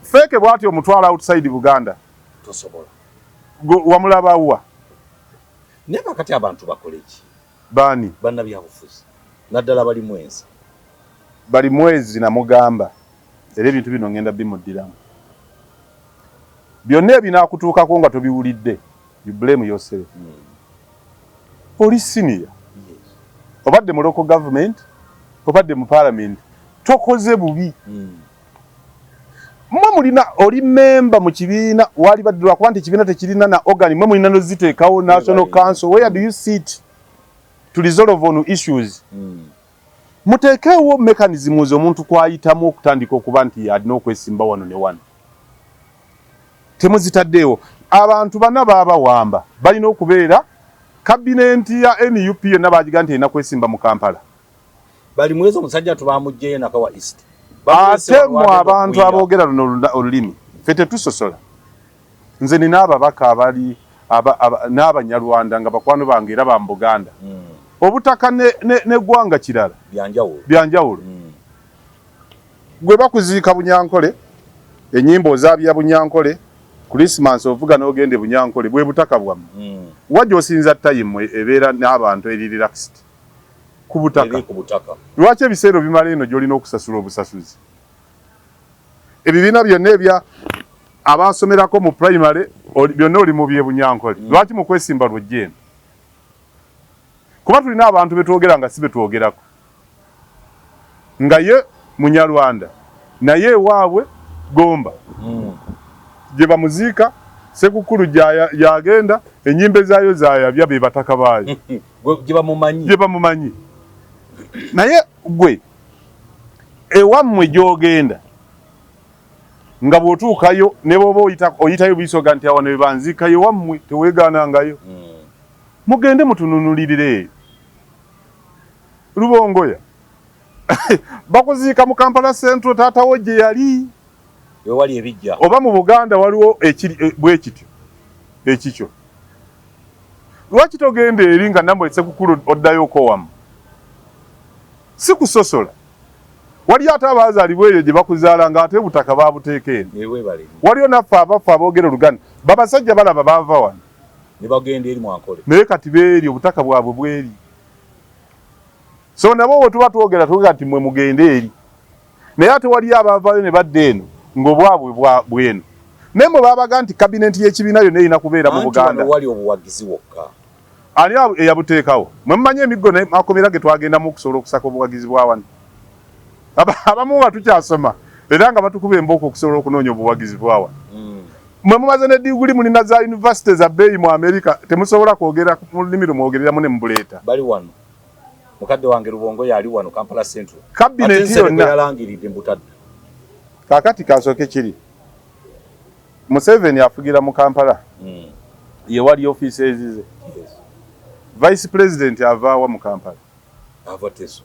feke bwati omutwala outside Buganda tosobola wamulabawa neka kati abantu bakolechi bani banna byabufuzi naddala bali mwezi na mugamba era ebintu bino ngenda bimuddiramu byonna ebinaakutuukako nga tobiwulidde you blame yourself. Police senior obadde mu local government obadde mu parliament tokoze bubi mwe mulina oli member mu kibiina wali baddwa kuba nti ekibiina tekirina na organ mwe mulina noziteekawo national council where do you sit to resolve on issues muteekewo mechanisms omuntu kwayitamu okutandika okuba nti alina okwesimba wano ne wano temuzitaddeewo abantu bana baabawamba balina okubeera kabinenti ya NUP yonna baagiga nti erina kwesimba mu Kampala bali mwezi omusajja tubamugjeyo nakawa east ate mu abantu aboogera luno olulimi ffe tetusosola nze nina ababaka abali n'abanyarwanda nga bakwano bange era ba Buganda obutaka n'eggwanga kirala byanjawulo gwe bakuziika Bunyankole ennyimba ozaabya Bunyankole Christmas ovuga n'ogende Bunyankole bwe butaka bwammwe wajja osinza tayimu ebeera n'abantu eri relaxed ku butaka lwaki ebiseera bimala eno gy'olina okusasula obusasuzi ebibiina byonna ebya abasomerako mu primary byonna oli mu bye Bunyankole lwaki mu kwesimba lwojja eno kuba tulina abantu betwogera nga si betwogerako nga ye Munyarwanda naye ewaabwe Gomba gye bamuziika Sekukulu gyagenda ennyimba zaayo zaayabya be bataka baayo gye bamumanyi naye gwe ewammwe gy'ogenda nga bw'otuukayo ne bw'oba oyitayo bisoga nti awo ne banziikayo ewammwe teweegaanangayo mugende mutununulirire Lubongoya bakuziika mu Kampala Central taatawo gye yali wali ebijja oba mu Buganda waliwo bwe kityo ekikyo lwaki togenda eri nga namwe Sekukulu oddayo kowamu si kusosola wali ate abaazaalibwa eyo gye bakuzaala nga ate butaka baabuteeka eno waliyo naffe abaffe aboogera Oluganda babasajja balaba baava wano ne bagenda eri Mwankole naye kati beeri obutaka bwabwe bweri so nabo bwe tuba twogera tugenda nti mwe mugende eri naye ate waliyo abaavaayo ne badda eno ng'obwabwe bweno naye mwe baabaga nti kabinenti y'ekibiina yonna erina kubeera mu Buganda wali obuwagizi wokka ani eyabuteekawo mwe mumanyi emiggo makomera ge twagendamu okusobola okusaka obuwagizi bwa wano abamu nga tukyasoma era nga batukuba embooko okusobola okunoonya obuwagizi bwa wano mwe mumaze ne diguli mulina za university za bbeeyi mu America temusobola kwogera mu lulimi lumwogereramu ne mubuleeta bali wano mukadde wange Lubongoya ali wano Kampala Central kabineti yonna yalangiridde mbutadde kakati kasooke kiri Museveni afugira mu Kampala ye wali office ezize Vice President avaawa mu Kampala ava Teso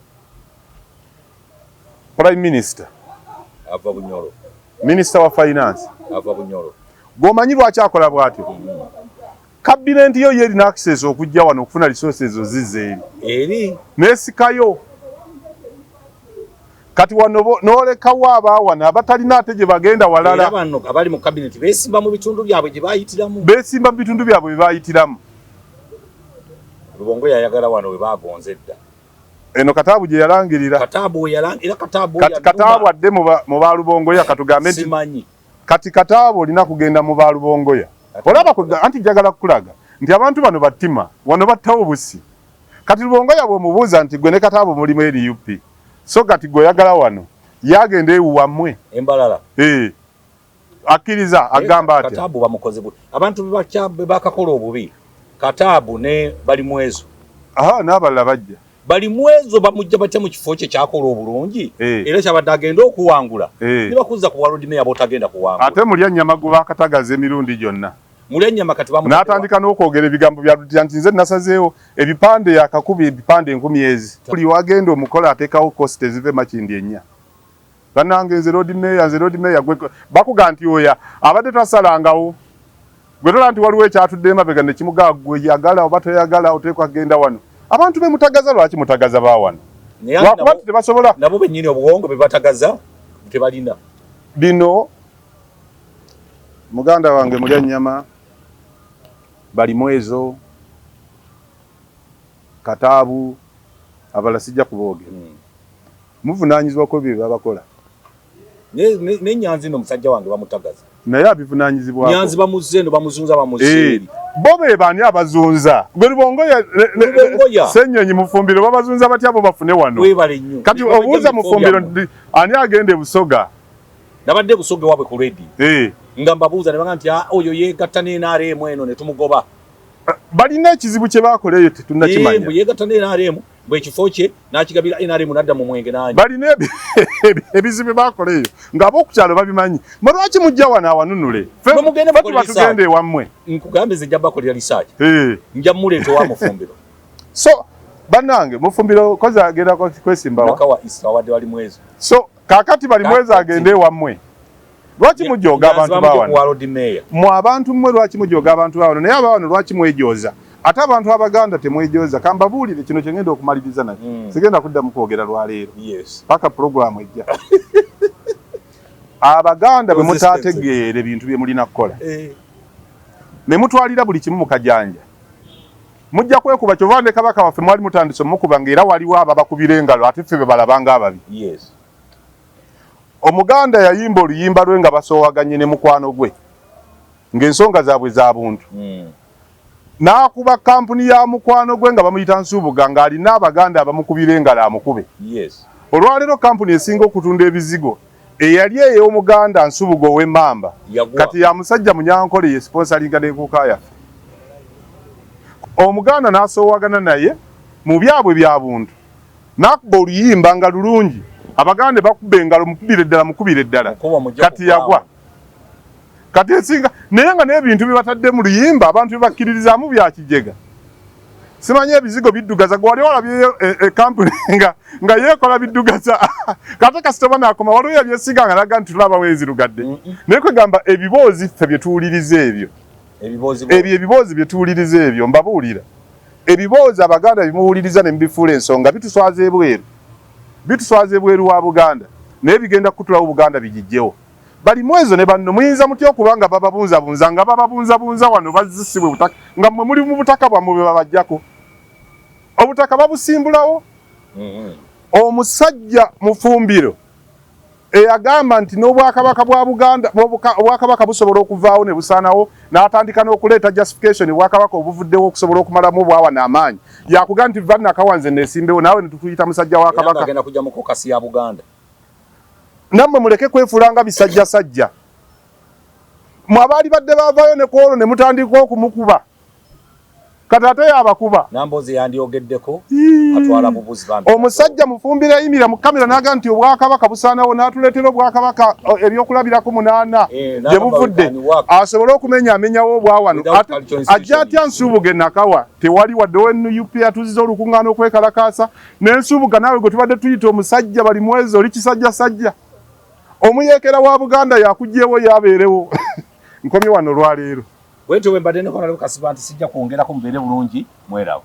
Prime Minister ava Bunyoro Minister wa Finance ava Bunyoro gwomanyi lwaki akola bw'atyo kabinenti yo yerina access okujja wano okufuna resources ozizze eri nesikayo kati wano n'olekawo abaawana abatalina ate gye bagenda walala era bano abali mu kabineti beesimba mu bitundu byabwe gye baayitiramu beesimba mu bitundu byabwe bye baayitiramu Lubongoya yayagala wano we baagonze dda eno Kataabu gye yalangirira Kataabu yalangira Kataabu kati Kataabu adde mu ba Lubongoya katugambe nti simanyi kati Kataabu olina kugenda mu ba Lubongoya olaba anti njagala kukulaga nti abantu bano battima wano battawo busi kati Lubongoya bw'omubuuza nti gwe ne Kataabu mulimu NUP so kati gwe oyagala wano yagenda ewuwammwe embalala akkiriza agamba atya Kataabu bamukoze abantu be bakakola obubi Kataabu ne bali mwezo n'abalala bajja bali mwezo bamujja batya mu kifo kye kyakola obulungi era kyabadde agenda okuwangula ne bakuza ku World Mayor botagenda kuwangula ate mulya nnyama gwe bakatagaza emirundi gyonna mulya nnyama kati n'atandika n'okwogera ebigambo bya Lutya nti nze nasazeewo ebipande yakakuba ebipande 10,000 buli wagenda omukola ateekawo cost ezive Makindi ennya bannange nze Road Mayor gwe bakuga nti oya abadde tasalangawo gwe tola nti waliwo ekyatudde emabega ne kimugaa gwe yagala oba toyagala oteekwa kugenda wano abantu be mutagaza lwaki mutagaza ba wano lwakuba tebasobola nabo bennyini obuwongo be batagaza tebalina bino muganda wange mulya nnyama bali mwezo Kataabu abala sijja kuboogera muvunaanyizibwa ko bye babakola ne Nyanzi no musajja wange bamutagaza naye abivunaanyizibwa Nyanzi bamuzendo bamuzunza bamuzeeri bobe bani abazunza gwe Lubongoya Ssenyonyi Mufumbiro babazunza batya bo bafune wano kati obuuza Mufumbiro ani agende Busoga nabadde Busoga wabwe ku ready nga mbabuuza ne banga nti oyo yeegatta n'NRM eno ne tumugoba balina ekizibu kye baakoleyo tetunnakimanya yeegatta n'NRM bwe kifo kye n'akigabira NRM nadda mu mwenge nanyi balina ebizibu baakoleyo ng'ab'okukyalo babimanyi lwaki mujja wano awanunule fe tugende ewammwe nkugambe nze nja bakolera research nja muleeta wa Mufumbiro so bannange Mufumbiro kozi agenda kwesimbawa maka wa Isra wadde wali mwezo so kakati bali mwezi agende ewammwe lwaki mujooga abantu baawano mu abantu mmwe lwaki mujooga abantu baawano naye abaawano lwaki mwejoza ate abantu Abaganda temwejoza kambabuulire kino kye ngenda okumaliriza nakyo sigenda kuddamu kwogera lwaleero paka programu ejja Abaganda bwe mutaategeere ebintu bye mulina kukola ne mutwalira buli kimu mu kajanja mujja kwekuba kyova ne Kabaka waffe mwali mutandise mukuba ng'era waliwo ababakubira engalo ate ffe be balabanga ababi Omuganda yayimba oluyimba lwe nga basoowaganye ne mukwano gwe ng'ensonga zaabwe za buntu n'akuba kampuni ya mukwano gwe nga bamuyita Nsubuga ng'alina Abaganda abamukubira engalo amukube olwaleero kampuni esinga okutunda ebizigo eyali ey'Omuganda Nsubuga ow'Emmamba kati ya musajja Munyankole ye sponsoringa n'enkuka yaffe Omuganda n'asoowagana naye mu byabwe bya buntu n'akuba oluyimba nga lulungi Abaganda bakubba engalo mukubire ddala kati yagwa kati esinga naye nga n'ebintu bibatadde mu luyimba abantu bibakkiririzaamu bya kijega simanyi ebizigo biddugaza gwe wali walabyeyo ekampuni nga yeekola biddugaza kate kasitoma n'akoma waliwo yabyesinga nga naga nti tulaba weezirugadde naye kwegamba ebiboozi ffe bye tuwuliriza ebyo ebiboozi bye tuwuliriza ebyo mbabuulira ebiboozi Abaganda bimuwuliriza ne mubifuula ensonga bituswaza ebweru wa Buganda naye bigenda kutulawo Buganda bigijjewo bali mwezo ne banno muyinza mutya okubanga bababunzabunza nga bababunzabunza wano bazisibwe butaka nga mmwe muli mu butaka bwammwe bwe babajjako obutaka babusimbulawo omusajja Mufumbiro eyagamba nti n'Obwakabaka bwa Buganda Obwakabaka busobola okuvaawo ne busaanawo n'atandika n'okuleeta justification Obwakabaka obuvuddewo okusobola okumalamu obwawana amaanyi yakuga nti vannakawanze neesimbewo naawe ne tutuyita musajja wa Kabaka agenda kujja mu kokasi ya Buganda nammwe muleke kwefuulanga bisajjasajja mwe abaali badde baavaayo ne kwolwo ne mutandika okumukuba kati ate yabakuba Namboozi yandyogeddeko atwala bubuzi omusajja Mufumbiro ayimira mu kamera n'aga nti Obwakabaka busaanawo n'atuleetera Obwakabaka ebyokulabirako 8 gye buvudde asobole okumenyaamenyawo obwawano ajja atya Nsubuga Nakawa tewali wadde NUP yatuuziza olukuŋŋaana okwekalakaasa n'Ensubuga naawe gwe tubadde tuyita omusajja bali mwezo oli kisajjasajja omuyeekera wa Buganda yakugjeewo yabeerewo nkomye wano lwaleero wetyo wembadde ne kola kasiba nti sijja kwongerako mubeere bulungi mweraba